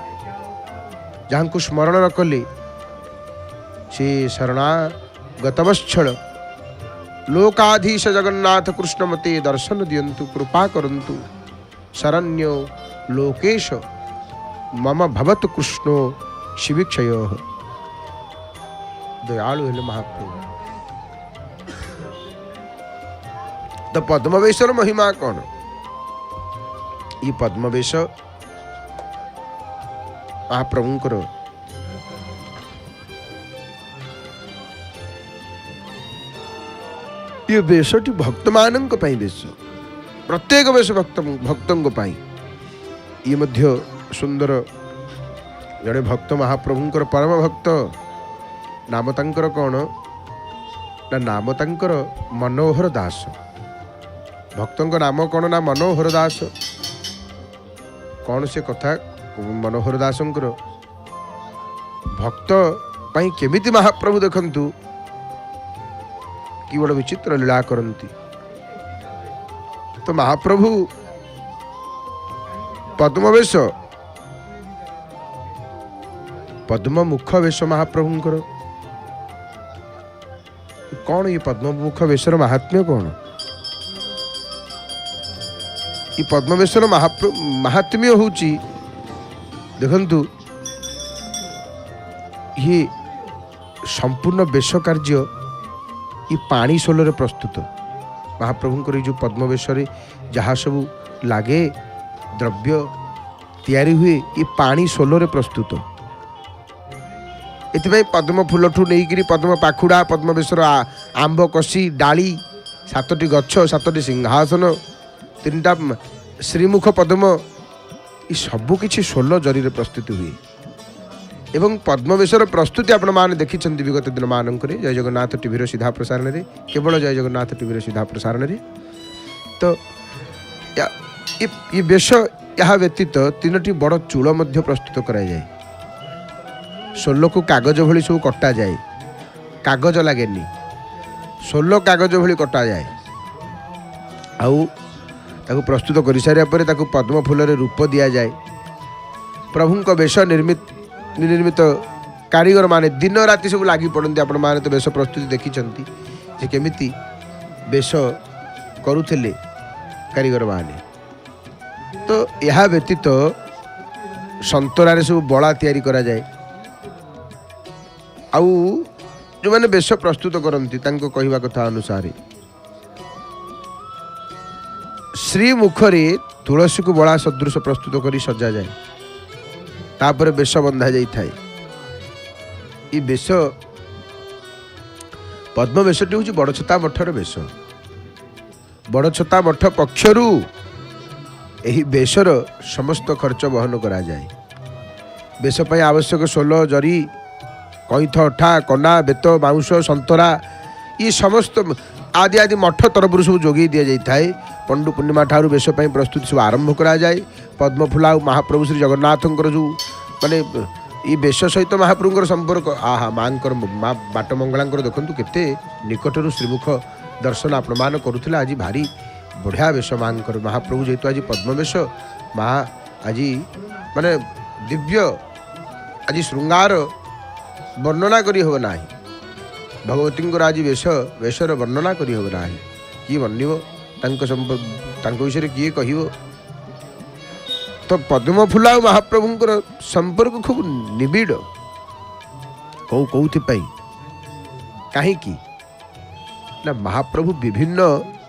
ଯାହାଙ୍କୁ ସ୍ମରଣ ନ କଲେ, ସେ ଶରଣାଗତବତ୍ସଳ ଲୋକାଧୀଶ ଜଗନ୍ନାଥ କୃଷ୍ଣ ମତେ ଦର୍ଶନ ଦିଅନ୍ତୁ, କୃପା କରନ୍ତୁ। ଶରଣ୍ୟ ଲୋକେଶ ମମ ଭବତୁ କୃଷ୍ଣ ଶିବିକ୍ଷୟ। ଦୟାଳୁ ହେଲେ ମହାପ୍ରଭୁ। ତ ପଦ୍ମବେଶର ମହିମା କ'ଣ? ଏ ପଦ୍ମବେଶ ମହାପ୍ରଭୁଙ୍କର ये बेशटी भक्तमानंक पाई बेश, प्रत्येक बेश भक्तों पाई। ये मध्य सुंदर जड़े भक्त महाप्रभुंकर परम भक्त। नाम तांकर कौन ना? नाम तांकर मनोहर दास। भक्तों नाम कौन ना? मनोहर दास। कौन से कथा मनोहर दासंकर भक्त पाई केमिति महाप्रभु देखंतु कि बड़ विचित्र लीला करती। तो महाप्रभु पद्मवेश, पद्ममुख वेश महाप्रभुंकर कौन? ये पद्ममुख वेशर महात्म्य कौन? ये पद्मवेशर महात्म्य होची देखंतु, ये संपूर्ण वेश कार्य ये पानी सोलर प्रस्तुत। महाप्रभुंकर जो पद्मवेशरे जहाँ सब लगे द्रव्य तैयारी हुए, ये पानी सोलर प्रस्तुत। एथि पद्म फूलठू नहीं पद्म पाखुड़ा, पद्मवेशर आंब कषि डाली, 7टी गछ, 7टी सिंहासन, 3टा श्रीमुख पद्म, ये सबू किछि सोल जरी प्रस्तुत हुए। एवं पद्मवेशर प्रस्तुति आपण माने देखी विगत दिन मानक जय जगन्नाथ टीवी सीधा प्रसारण रे, केवल जय जगन्नाथ टीवी सीधा प्रसारण रे। तो ये वेश यह व्यतीत 3टी बड़ चूल मध्य प्रस्तुत करा जाए। सोल को कागज भली सब कटा जाए, कागज लागेनी, सोल कागज भली कटा जाए। आउ ताकू प्रस्तुत कर सारा पर ताकू पद्म फूल रूप दिया जाए। प्रभुंक वेश निर्मित कारीगर माने दिन राति सब लगी पड़ती। आपण माने तो वेश प्रस्तुति देखी केमिति वेश करुले कारीगर माने। तो यह व्यतीत संतरारे सब बड़ा तैयारी करा जाए। आउ जो माने वेश प्रस्तुत करती तांको कहिबा कथा अनुसार श्री मुखरे तुलसी को बड़ा सदृश प्रस्तुत करी सजा जाए। तापर बेश बंधा जाई थाए। ये बेश पद्म बेशटी हूँ बड़छता मठर बेश। बड़छता मठ पक्षरु यही बेशर समस्त खर्च बहन करा जाए। बेश पाई आवश्यक सोल जरी कईथ अठा कना बेत बाउंश संतरा ये समस्त आदि आदि मठ तरफ सब जोगे दि जाए। पंडु पूर्णिमा ठारू बेश पाई प्रस्तुति सब आरंभ करा जाए। पद्म फूला महाप्रभु श्री जगन्नाथंकर जो माने ये बेश सहित महाप्रभुंकर संपर्क आहा मांकर माँ बाट मंगलांकर देखंतु केते निकटरू श्रीमुख दर्शन आपण मान करुथिला। आज भारी बढ़िया बेश मांकर महाप्रभु जेतु आज पद्मवेश माँ आज माने दिव्य आज श्रृंगार वर्णना करी हो ना। भगवती आज वेशर वर्णना करी हो ना। किए बनिव तांको विषय किए कहिबो। तो पद्म फूला महाप्रभुंकर संपर्क खूब निबिड़। कौथि कहीं ना महाप्रभु विभिन्न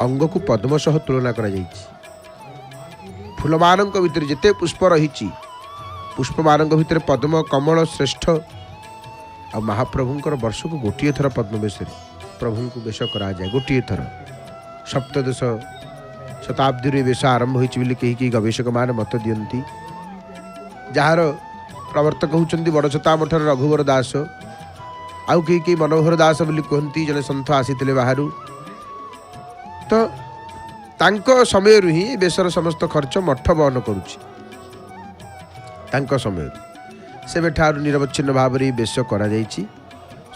अंग को पद्म सह तुलना करा जायछि। फूल मानक भितर जिते पुष्प रही पुष्प मानक भितर पद्म कमल श्रेष्ठ। आ महाप्रभुंकर वर्ष को गोटे थर पद्मवेश प्रभु को वेश करा जाए। गोटे थर सप्तदश शताब्दी वेश आरंभ होती कहीं गवेषक मान मत दियंती। जार प्रवर्तक होती बड़छता मठर रघुवर दास। आउ कहीं मनोहर दास बोली कहती जड़े सन्थ आसी बाहर। तो तांको समय ही बेशर समस्त खर्च मठ बहन करुच्ची। समय से बेठार निरवच्छिन्न भाव में बेश करा जाइछि।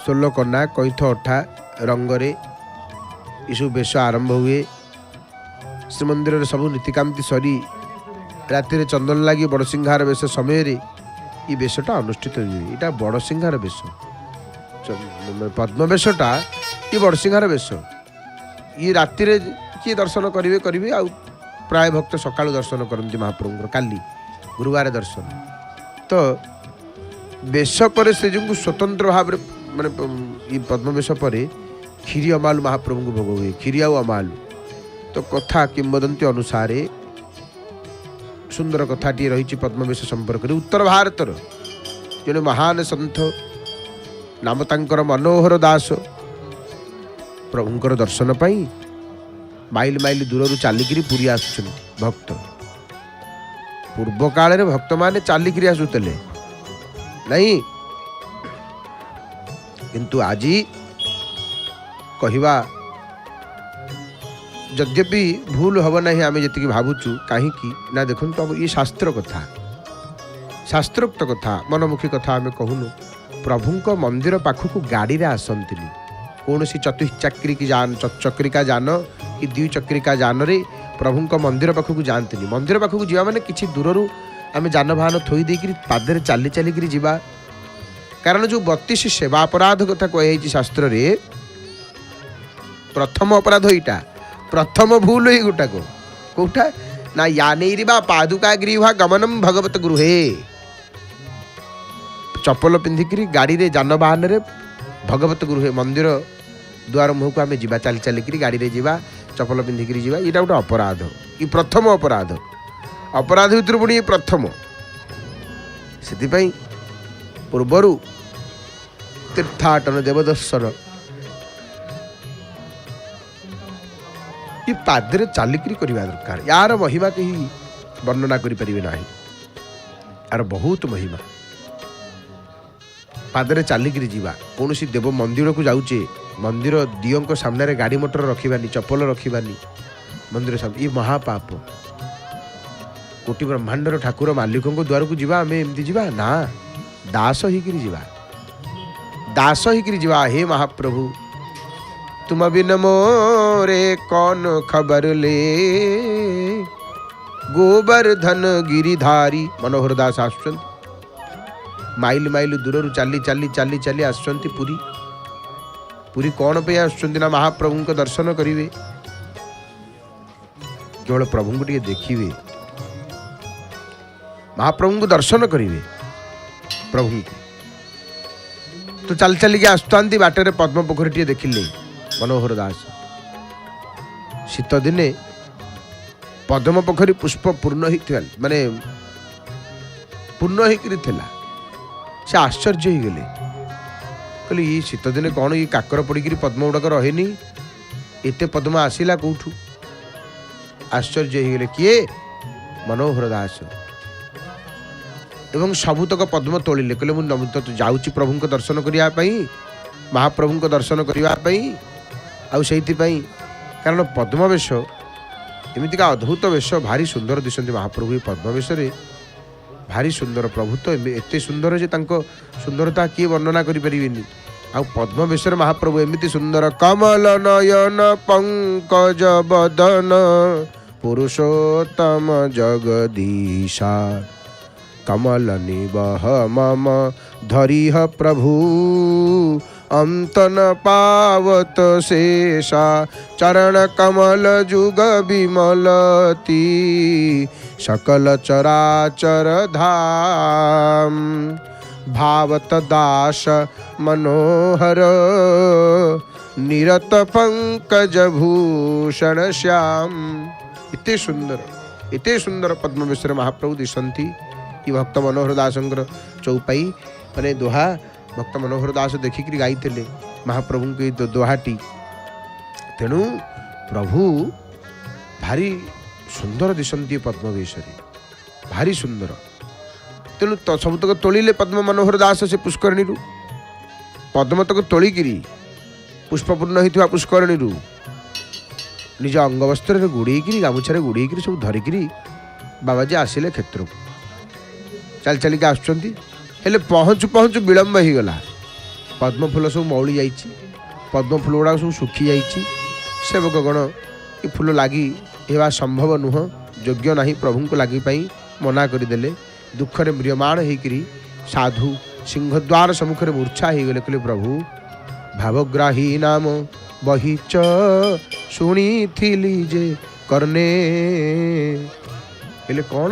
सोल कना कईथ अठा रंगरे यू बेश आरंभ हुए। ଶ୍ରୀମନ୍ଦିର ସବୁ ନୀତିକାନ୍ତି ସରି ରାତିରେ ଚନ୍ଦନ ଲାଗି ବଡ଼ସିଂହାର ବେଶ ସମୟରେ ଏ ବେଶଟା ଅନୁଷ୍ଠିତ ହୁଏ। ଏଇଟା ବଡ଼ସିଂହାର ବେଶ, ପଦ୍ମ ବେଶଟା ଏ ବଡ଼ସିଂହାର ବେଶ। ଇ ରାତିରେ କିଏ ଦର୍ଶନ କରିବେ କରିବେ, ଆଉ ପ୍ରାୟ ଭକ୍ତ ସକାଳୁ ଦର୍ଶନ କରନ୍ତି ମହାପ୍ରଭୁଙ୍କର। କାଲି ଗୁରୁବାର ଦର୍ଶନ ତ ବେଶ ପରେ ଶ୍ରୀଜୀଉଙ୍କୁ ସ୍ୱତନ୍ତ୍ର ଭାବରେ ମାନେ ଇ ପଦ୍ମବେଶ ପରେ କ୍ଷୀରି ଅମାଲୁ ମହାପ୍ରଭୁଙ୍କୁ ଭୋଗ ହୁଏ। କ୍ଷୀରି ଆଉ ଅମାଲୁ ତ କଥା କିମ୍ବଦନ୍ତୀ ଅନୁସାରେ ସୁନ୍ଦର କଥାଟିଏ ରହିଛି ପଦ୍ମବେଶ ସମ୍ପର୍କରେ। ଉତ୍ତର ଭାରତର ଜଣେ ମହାନ ସନ୍ଥ, ନାମ ତାଙ୍କର ମନୋହର ଦାସ, ପ୍ରଭୁଙ୍କର ଦର୍ଶନ ପାଇଁ ମାଇଲ ମାଇଲ ଦୂରରୁ ଚାଲିକିରି ପୁରୀ ଆସୁଛନ୍ତି ଭକ୍ତ। ପୂର୍ବ କାଳରେ ଭକ୍ତମାନେ ଚାଲିକିରି ଆସୁଥିଲେ ନାଇଁ, କିନ୍ତୁ ଆଜି କହିବା ଯଦ୍ୟପି ଭୁଲ ହେବ ନାହିଁ ଆମେ ଯେତିକି ଭାବୁଛୁ। କାହିଁକି ନା ଦେଖନ୍ତୁ, ଆମ ଇଏ ଶାସ୍ତ୍ର କଥା, ଶାସ୍ତ୍ରୋକ୍ତ କଥା, ମନମୁଖୀ କଥା ଆମେ କହୁନୁ। ପ୍ରଭୁଙ୍କ ମନ୍ଦିର ପାଖକୁ ଗାଡ଼ିରେ ଆସନ୍ତିନି, କୌଣସି ଚକ୍ରିକା ଯାନ କି ଦୁଇ ଚକ୍ରିକା ଯାନରେ ପ୍ରଭୁଙ୍କ ମନ୍ଦିର ପାଖକୁ ଯାଆନ୍ତିନି। ମନ୍ଦିର ପାଖକୁ ଯିବା ମାନେ କିଛି ଦୂରରୁ ଆମେ ଯାନବାହନ ଥୋଇ ଦେଇକିରି ପାଦରେ ଚାଲି ଚାଲିକିରି ଯିବା। କାରଣ ଯେଉଁ 32 ସେବା ଅପରାଧ କଥା କୁହାଯାଇଛି ଶାସ୍ତ୍ରରେ, ପ୍ରଥମ ଅପରାଧ ଏଇଟା, ପ୍ରଥମ ଭୁଲ ଏଇ ଗୋଟାକ। କୋଉଟା ନା ୟାନେଇରିବା ପାଦୁକା ଗ୍ରୀଭା ଗମନମ୍ ଭଗବତ ଗୃହେ। ଚପଲ ପିନ୍ଧିକିରି ଗାଡ଼ିରେ ଯାନବାହନରେ ଭଗବତ ଗୃହେ ମନ୍ଦିର ଦ୍ୱାର ମୁହଁକୁ ଆମେ ଯିବା, ଚାଲି ଚାଲିକିରି ଗାଡ଼ିରେ ଯିବା, ଚପଲ ପିନ୍ଧିକିରି ଯିବା, ଏଇଟା ଗୋଟେ ଅପରାଧ। ଇ ପ୍ରଥମ ଅପରାଧ, ଅପରାଧ ଭିତରୁ ପୁଣି ଏ ପ୍ରଥମ। ସେଥିପାଇଁ ପୂର୍ବରୁ ତୀର୍ଥାଟନ ଦେବଦର୍ଶନ ଏ ପାଦରେ ଚାଲିକିରି କରିବା ଦରକାର। ୟାର ମହିମା କେହି ବର୍ଣ୍ଣନା କରିପାରିବେ ନାହିଁ, ୟାର ବହୁତ ମହିମା। ପାଦରେ ଚାଲିକିରି ଯିବା, କୌଣସି ଦେବ ମନ୍ଦିରକୁ ଯାଉଛେ, ମନ୍ଦିର ଦିଅଙ୍କ ସାମ୍ନାରେ ଗାଡ଼ି ମଟର ରଖିବାନି, ଚପଲ ରଖିବାନି ମନ୍ଦିର ସାମ୍ନା, ଏ ମହାପାପ। କୋଟି ବ୍ରହ୍ମାଣ୍ଡର ଠାକୁର ମାଲିକଙ୍କ ଦ୍ୱାରକୁ ଯିବା, ଆମେ ଏମିତି ଯିବା ନା, ଦାସ ହେଇକିରି ଯିବା, ଦାସ ହେଇକିରି ଯିବା। ହେ ମହାପ୍ରଭୁ ତୁମ ବିନ ମୋରେ କौन ଖବର ଲେ, ଗୋବର୍ଦ୍ଧନ ଗିରିଧାରୀ। ମନୋହର ଦାସ ଆସୁଛନ୍ତି, ମାଇଲ ମାଇଲ ଦୂରରୁ ଚାଲି ଚାଲି ଚାଲି ଚାଲି ଆସୁଛନ୍ତି ପୁରୀ। ପୁରୀ କ'ଣ ପାଇଁ ଆସୁଛନ୍ତି ନା ମହାପ୍ରଭୁଙ୍କ ଦର୍ଶନ କରିବେ, କେବଳ ପ୍ରଭୁଙ୍କୁ ଟିକେ ଦେଖିବେ, ମହାପ୍ରଭୁଙ୍କୁ ଦର୍ଶନ କରିବେ ପ୍ରଭୁଙ୍କୁ। ତ ଚାଲି ଚାଲିକି ଆସୁଥାନ୍ତି, ବାଟରେ ପଦ୍ମ ପୋଖରୀଟିଏ ଦେଖିଲେ ମନୋହର ଦାସ। ଶୀତ ଦିନେ ପଦ୍ମ ପୋଖରୀ ପୁଷ୍ପ ପୂର୍ଣ୍ଣ ହେଇଥିବା, ମାନେ ପୂର୍ଣ୍ଣ ହେଇକିରି ଥିଲା। ସେ ଆଶ୍ଚର୍ଯ୍ୟ ହେଇଗଲେ, କହିଲେ ଇ ଶୀତ ଦିନେ କ'ଣ ଇ କାକର ପଡ଼ିକିରି ପଦ୍ମ ଗୁଡ଼ାକ ରହେନି, ଏତେ ପଦ୍ମ ଆସିଲା କୋଉଠୁ? ଆଶ୍ଚର୍ଯ୍ୟ ହେଇଗଲେ। କିଏ? ମନୋହର ଦାସ। ଏବଂ ସବୁତକ ପଦ୍ମ ତୋଳିଲେ, କହିଲେ ମୁଁ ଯାଉଛି ପ୍ରଭୁଙ୍କ ଦର୍ଶନ କରିବା ପାଇଁ, ମହାପ୍ରଭୁଙ୍କ ଦର୍ଶନ କରିବା ପାଇଁ। ଆଉ ସେଇଥିପାଇଁ, କାରଣ ପଦ୍ମବେଶ ଏମିତିକା ଅଦ୍ଭୁତ ବେଶ, ଭାରି ସୁନ୍ଦର ଦିଶନ୍ତି ମହାପ୍ରଭୁ ଏ ପଦ୍ମବେଶରେ, ଭାରି ସୁନ୍ଦର। ପ୍ରଭୁ ତ ଏତେ ସୁନ୍ଦର ଯେ ତାଙ୍କ ସୁନ୍ଦରତା କିଏ ବର୍ଣ୍ଣନା କରିପାରିବେନି। ଆଉ ପଦ୍ମବେଶରେ ମହାପ୍ରଭୁ ଏମିତି ସୁନ୍ଦର। କମଲ ନୟନ ପଙ୍କଜ ବଦନ ପୁରୁଷୋତ୍ତମ ଜଗଦୀଶା, कमल निबह मम धरिह प्रभु अंतन पावत शेषा चरण कमल जुग विमलती सकल चराचर धाम भावत दास मनोहर निरत पंकज भूषण श्याम। इते सुंदर पद्मवेशर महाप्रभु दिशंती। ये भक्त मनोहर दासंकर चौपाई माने दोहा भक्त मनोहर दास देखिक गाई महाप्रभु के दोहाटी। तेणु प्रभु भारी सुंदर दिशंती पद्मवेशरे, भारी सुंदर। तेणु सबतक तोलिले पद्म मनोहर दास से पुष्करणी पद्म तक तोलिकी पुष्पपूर्ण होता पुष्करणी निज अंग वस्त्र गुड़ेकी गामुछार गुड़ेकी सब धरिकी बाबाजी आसिले क्षेत्र को चल चलिक आसुँच पहुँचु पहुँचु विलम्ब हो गला। पद्म फूल सब मौली जाइए, पद्म फूल गुड़ा सब सुखी जाइए। सेवकगण ये फूल लगी ଏହା ସମ୍ଭବ ନୁହ, ଯୋଗ୍ୟ ନାହିଁ ପ୍ରଭୁଙ୍କୁ ଲାଗିପାଇ ମନା କରିଦେଲେ। ଦୁଃଖରେ ମ୍ରିୟମାଣ ହେଇକିରି ସାଧୁ ସିଂହଦ୍ୱାର ସମ୍ମୁଖରେ ମୂର୍ଚ୍ଛା ହେଇଗଲେ। କହିଲେ ପ୍ରଭୁ ଭାବଗ୍ରାହୀ ନାମ ବହିଚ ଶୁଣିଥିଲି ଯେ କର୍ଣ୍ଣେ। ହେଲେ କ'ଣ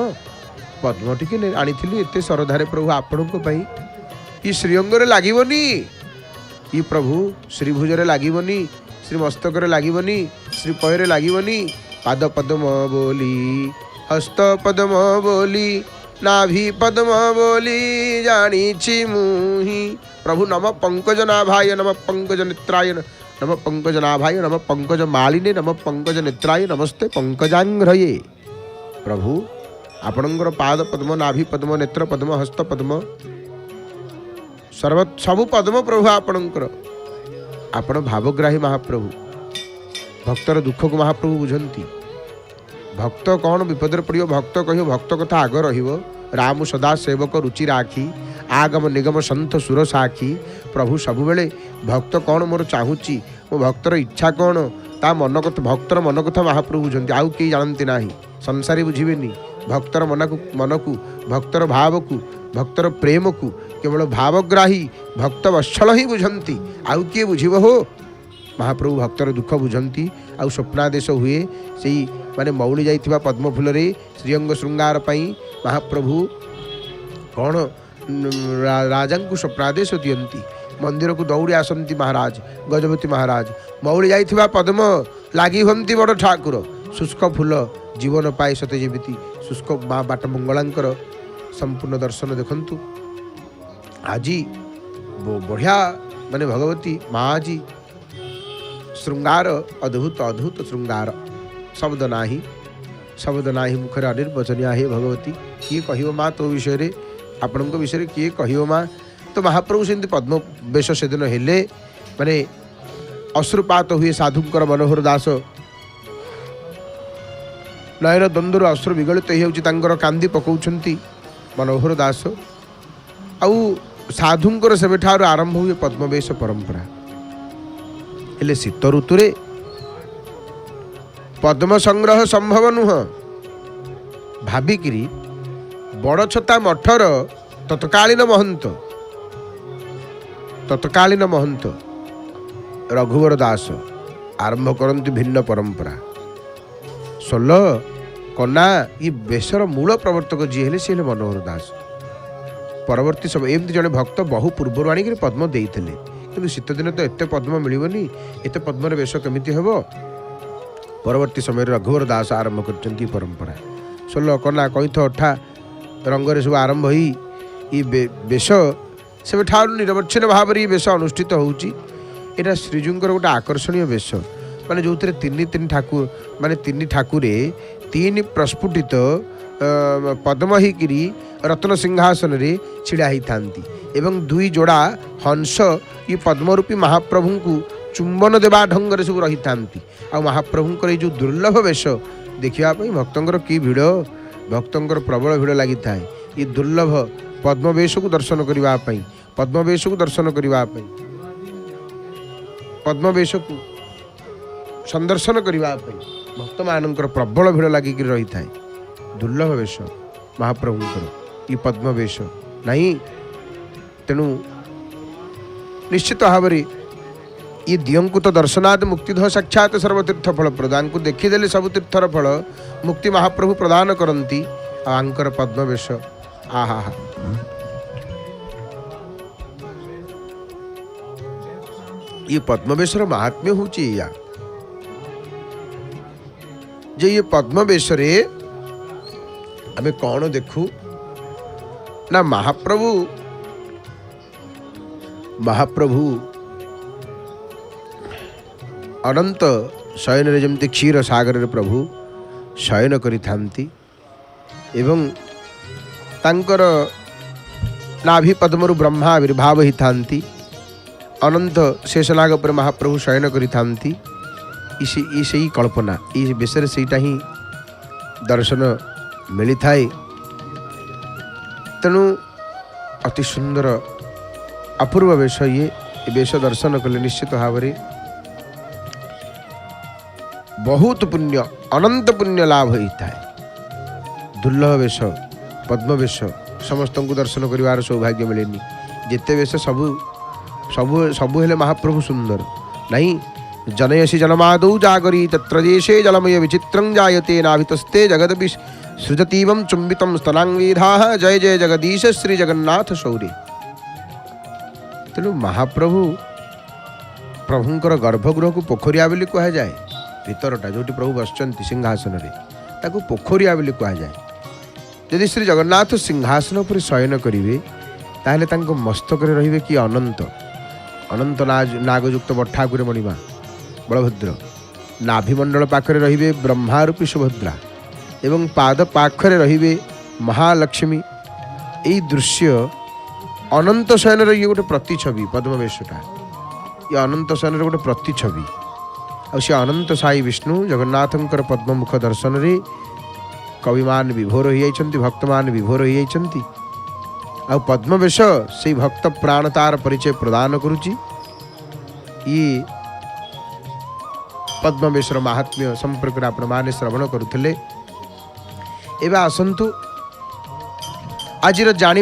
ପଦ୍ମ ଟିକେ ଆଣିଥିଲି ଏତେ ଶ୍ରଦ୍ଧାରେ ପ୍ରଭୁ ଆପଣଙ୍କ ପାଇଁ, ଇ ଶ୍ରୀଅଙ୍ଗରେ ଲାଗିବନି, ଇ ପ୍ରଭୁ ଶ୍ରୀଭୁଜରେ ଲାଗିବନି, ଶ୍ରୀମସ୍ତକରେ ଲାଗିବନି, ଶ୍ରୀପୟରେ ଲାଗିବନି, ପାଦ ପଦ୍ମ ବୋଲି, ହସ୍ତ ପଦ୍ମ ବୋଲି, ନାଭି ପଦ୍ମ ବୋଲି ଜାଣିଛି ମୁହିଁ। ପ୍ରଭୁ ନମ ପଙ୍କଜ ନାଭାୟ ନମ ପଙ୍କଜ ନେତ୍ରାୟ ନମ ପଙ୍କଜ ନାଭାୟ ନମ ପଙ୍କଜ ମାଳିନେ ନମ ପଙ୍କଜ ନେତ୍ରାୟ ନମସ୍ତେ ପଙ୍କଜାଙ୍ଘ୍ରୟେ। ପ୍ରଭୁ ଆପଣଙ୍କର ପାଦ ପଦ୍ମ, ନାଭି ପଦ୍ମ, ନେତ୍ର ପଦ୍ମ, ହସ୍ତ ପଦ୍ମ, ସବୁ ପଦ୍ମ ପ୍ରଭୁ ଆପଣଙ୍କର। ଆପଣ ଭାବଗ୍ରାହୀ ମହାପ୍ରଭୁ, ଭକ୍ତର ଦୁଃଖକୁ ମହାପ୍ରଭୁ ବୁଝନ୍ତି। ଭକ୍ତ କ'ଣ ବିପଦରେ ପଡ଼ିବ, ଭକ୍ତ କହିବ ଭକ୍ତ କଥା ଆଗ ରହିବ। ରାମ ସଦା ସେବକ ରୁଚି ରାଖି, ଆଗମ ନିଗମ ସନ୍ଥ ସୁର ସାକ୍ଷୀ। ପ୍ରଭୁ ସବୁବେଳେ ଭକ୍ତ କ'ଣ ମୋର ଚାହୁଁଛି, ମୋ ଭକ୍ତର ଇଚ୍ଛା କ'ଣ, ତା ମନ କଥା, ଭକ୍ତର ମନ କଥା ମହାପ୍ରଭୁ ବୁଝନ୍ତି, ଆଉ କେହି ଜାଣନ୍ତି ନାହିଁ। ସଂସାରୀ ବୁଝିବେନି ଭକ୍ତର ମନକୁ, ଭକ୍ତର ଭାବକୁ, ଭକ୍ତର ପ୍ରେମକୁ କେବଳ ଭାବଗ୍ରାହୀ ଭକ୍ତ ବତ୍ସଳ ହିଁ ବୁଝନ୍ତି, ଆଉ କିଏ ବୁଝିବ ହୋ। ମହାପ୍ରଭୁ ଭକ୍ତର ଦୁଃଖ ବୁଝନ୍ତି। ଆଉ ସ୍ୱପ୍ନାଦେଶ ହୁଏ ସେଇ ମାନେ ମଉଳି ଯାଇଥିବା ପଦ୍ମଫୁଲରେ ଶ୍ରୀଅଙ୍ଗ ଶୃଙ୍ଗାର ପାଇଁ ମହାପ୍ରଭୁ କ'ଣ ରାଜାଙ୍କୁ ସ୍ୱପ୍ନାଦେଶ ଦିଅନ୍ତି। ମନ୍ଦିରକୁ ଦୌଡ଼ି ଆସନ୍ତି ମହାରାଜ ଗଜପତି ମହାରାଜ, ମଉଳି ଯାଇଥିବା ପଦ୍ମ ଲାଗି ହୁଅନ୍ତି ବଡ଼ ଠାକୁର। ଶୁଷ୍କ ଫୁଲ ଜୀବନ ପାଏ ସତେ ଯେମିତି। ଶୁଷ୍କ ମା ବାଟ ମଙ୍ଗଳାଙ୍କର ସମ୍ପୂର୍ଣ୍ଣ ଦର୍ଶନ ଦେଖନ୍ତୁ। ଆଜି ବଢ଼ିଆ ମାନେ ଭଗବତୀ ମା ଆଜି ଶୃଙ୍ଗାର, ଅଦ୍ଭୁତ ଅଦ୍ଭୁତ ଶୃଙ୍ଗାର। ଶବ୍ଦ ନାହିଁ ମୁଖରେ ଅନିର୍ବଚନୀୟ ହେ ଭଗବତୀ। କିଏ କହିବ ମା ତୋ ବିଷୟରେ, ଆପଣଙ୍କ ବିଷୟରେ କିଏ କହିବ ମା। ତ ମହାପ୍ରଭୁ ସେମିତି ପଦ୍ମ ବେଶ ସେଦିନ ହେଲେ, ମାନେ ଅଶ୍ରୁପାତ ହୁଏ ସାଧୁଙ୍କର। ମନୋହର ଦାସ ନୟନ ଦ୍ୱନ୍ଦ୍ୱରୁ ଅଶ୍ରୁ ବିଗଳିତ ହେଇଯାଉଛି, ତାଙ୍କର କାନ୍ଦି ପକାଉଛନ୍ତି ମନୋହର ଦାସ। ଆଉ ସାଧୁଙ୍କର ସେବେଠାରୁ ଆରମ୍ଭ ହୁଏ ପଦ୍ମବେଶ ପରମ୍ପରା। ହେଲେ ଶୀତ ଋତୁରେ ପଦ୍ମ ସଂଗ୍ରହ ସମ୍ଭବ ନୁହଁ ଭାବିକିରି ବଡ଼ଛତା ମଠର ତତ୍କାଳୀନ ମହନ୍ତ ରଘୁବର ଦାସ ଆରମ୍ଭ କରନ୍ତି ଭିନ୍ନ ପରମ୍ପରା। ସୋଲ କନା ଇ ବେଶର ମୂଳ ପ୍ରବର୍ତ୍ତକ ଯିଏ ହେଲେ ସିଏ ହେଲେ ମନୋହର ଦାସ। ପରବର୍ତ୍ତୀ ସମୟ ଏମିତି ଜଣେ ଭକ୍ତ ବହୁ ପୂର୍ବରୁ ଆଣିକିରି ପଦ୍ମ ଦେଇଥିଲେ, କିନ୍ତୁ ଶୀତଦିନେ ତ ଏତେ ପଦ୍ମ ମିଳିବନି, ଏତେ ପଦ୍ମର ବେଶ କେମିତି ହେବ। ପରବର୍ତ୍ତୀ ସମୟରେ ରଘୁବର ଦାସ ଆରମ୍ଭ କରିଛନ୍ତି ପରମ୍ପରା। ସୋଲ କନା କଇଁଥ ଅଠା ରଙ୍ଗରେ ସବୁ ଆରମ୍ଭ ହୋଇ ଇ ବେଶ ସେବେଠାରୁ ନିରବଚ୍ଛିନ୍ନ ଭାବରେ ଇ ବେଶ ଅନୁଷ୍ଠିତ ହେଉଛି। ଏଇଟା ଶ୍ରୀଜୀଉଙ୍କର ଗୋଟେ ଆକର୍ଷଣୀୟ ବେଶ, ମାନେ ଯେଉଁଥିରେ ତିନି ଠାକୁରେ ତିନି ପ୍ରସ୍ଫୁଟିତ ପଦ୍ମ ହେଇକିରି ରତ୍ନ ସିଂହାସନରେ ଛିଡ଼ା ହେଇଥାନ୍ତି ଏବଂ ଦୁଇ ଯୋଡ଼ା ହଂସ ଇ ପଦ୍ମରୂପୀ ମହାପ୍ରଭୁଙ୍କୁ ଚୁମ୍ବନ ଦେବା ଢଙ୍ଗରେ ସବୁ ରହିଥାନ୍ତି। ଆଉ ମହାପ୍ରଭୁଙ୍କର ଏଇ ଯେଉଁ ଦୁର୍ଲଭ ବେଶ ଦେଖିବା ପାଇଁ ଭକ୍ତଙ୍କର କି ଭିଡ଼, ଭକ୍ତଙ୍କର ପ୍ରବଳ ଭିଡ଼ ଲାଗିଥାଏ। ଏ ଦୁର୍ଲଭ ପଦ୍ମବେଶକୁ ଦର୍ଶନ କରିବା ପାଇଁ, ପଦ୍ମବେଶକୁ ସନ୍ଦର୍ଶନ କରିବା ପାଇଁ ଭକ୍ତମାନଙ୍କର ପ୍ରବଳ ଭିଡ଼ ଲାଗିକି ରହିଥାଏ। ଦୁର୍ଲଭ ବେଶ ମହାପ୍ରଭୁଙ୍କର ଇ ପଦ୍ମବେଶ ନାହିଁ। ତେଣୁ ନିଶ୍ଚିତ ଭାବରେ ଇ ଦିଅଙ୍କୁ ତ ଦର୍ଶନାଦ ମୁକ୍ତିଧ ସାକ୍ଷାତ ସର୍ବତୀର୍ଥ ଫଳ ପ୍ରଦାନକୁ ଦେଖିଦେଲେ ସବୁ ତୀର୍ଥର ଫଳ ମୁକ୍ତି ମହାପ୍ରଭୁ ପ୍ରଦାନ କରନ୍ତି। ଆଉ ଆଙ୍କର ପଦ୍ମବେଶ ଆହା ଇ ପଦ୍ମବେଶର ମାହାତ୍ମ୍ୟ ହେଉଛି ଏଇଆ ଯେ ଇ ପଦ୍ମବେଶରେ ଆମେ କ'ଣ ଦେଖୁ ନା ମହାପ୍ରଭୁ ଅନନ୍ତ ଶୟନରେ ଯେମିତି କ୍ଷୀର ସାଗରରେ ପ୍ରଭୁ ଶୟନ କରିଥାନ୍ତି ଏବଂ ତାଙ୍କର ନାଭି ପଦ୍ମରୁ ବ୍ରହ୍ମା ଆବିର୍ଭାବ ହେଇଥାନ୍ତି। ଅନନ୍ତ ଶେଷନାଗ ଉପରେ ମହାପ୍ରଭୁ ଶୟନ କରିଥାନ୍ତି। ସେଇ କଳ୍ପନା ଏ ବେଶରେ ସେଇଟା ହିଁ ଦର୍ଶନ ମିଳିଥାଏ। ତେଣୁ ଅତି ସୁନ୍ଦର ଅପୂର୍ବ ବେଶ ଏ ବେଶ ଦର୍ଶନ କଲେ ନିଶ୍ଚିତ ଭାବରେ बहुत पुण्य अनंत पुण्य लाभ होता है। दुर्लभ वेश पद्म वेश समस्त को दर्शन कर सौभाग्य मिले जिते वेश सबू सबू सबू हेले महाप्रभु सुंदर नहीं। जनयसी जनमादौ जागरी तत्र देशे जलमय विचित्रं जायते नाभितस्ते जगदपि सृजतीवं चुंबितं स्तनांगीधाः जय जय जगदीश श्री जगन्नाथ शौर्य। तेणु महाप्रभु प्रभुंकर गर्भगृह को पोखरिया बोली कह जाए। भीतरटा जो प्रभु बसचंती सिंहासन रे ताकू पोखरिया बोली कह जाए। यदि श्री जगन्नाथ सिंहासन पर शयन करेंगे ताहले तांको मस्तक रे रहिबे कि अनंत अनंत नागयुक्त बठाकुरे मणिमा बलभद्र। नाभिमंडल पाखरे रहिबे ब्रह्मा रूपी सुभद्रा एवं पाद पाखरे रहिबे महालक्ष्मी। यही दृश्य अनंत शयन ये गोटे प्रतिछवि पद्मवेशटा ये अनंत शयन गोटे प्रतिछवि। से अनंत साई विष्णु जगन्नाथंकर पद्ममुख दर्शन रे कविमान विभोर होती भक्तमान विभोर होती। आ पद्मवेश से भक्त प्राण तार परिचय प्रदान करुच्ची। ये पद्मवेशर महात्म्य संपर्क आपण माने श्रवण करुले। एवं आसतु आज जानी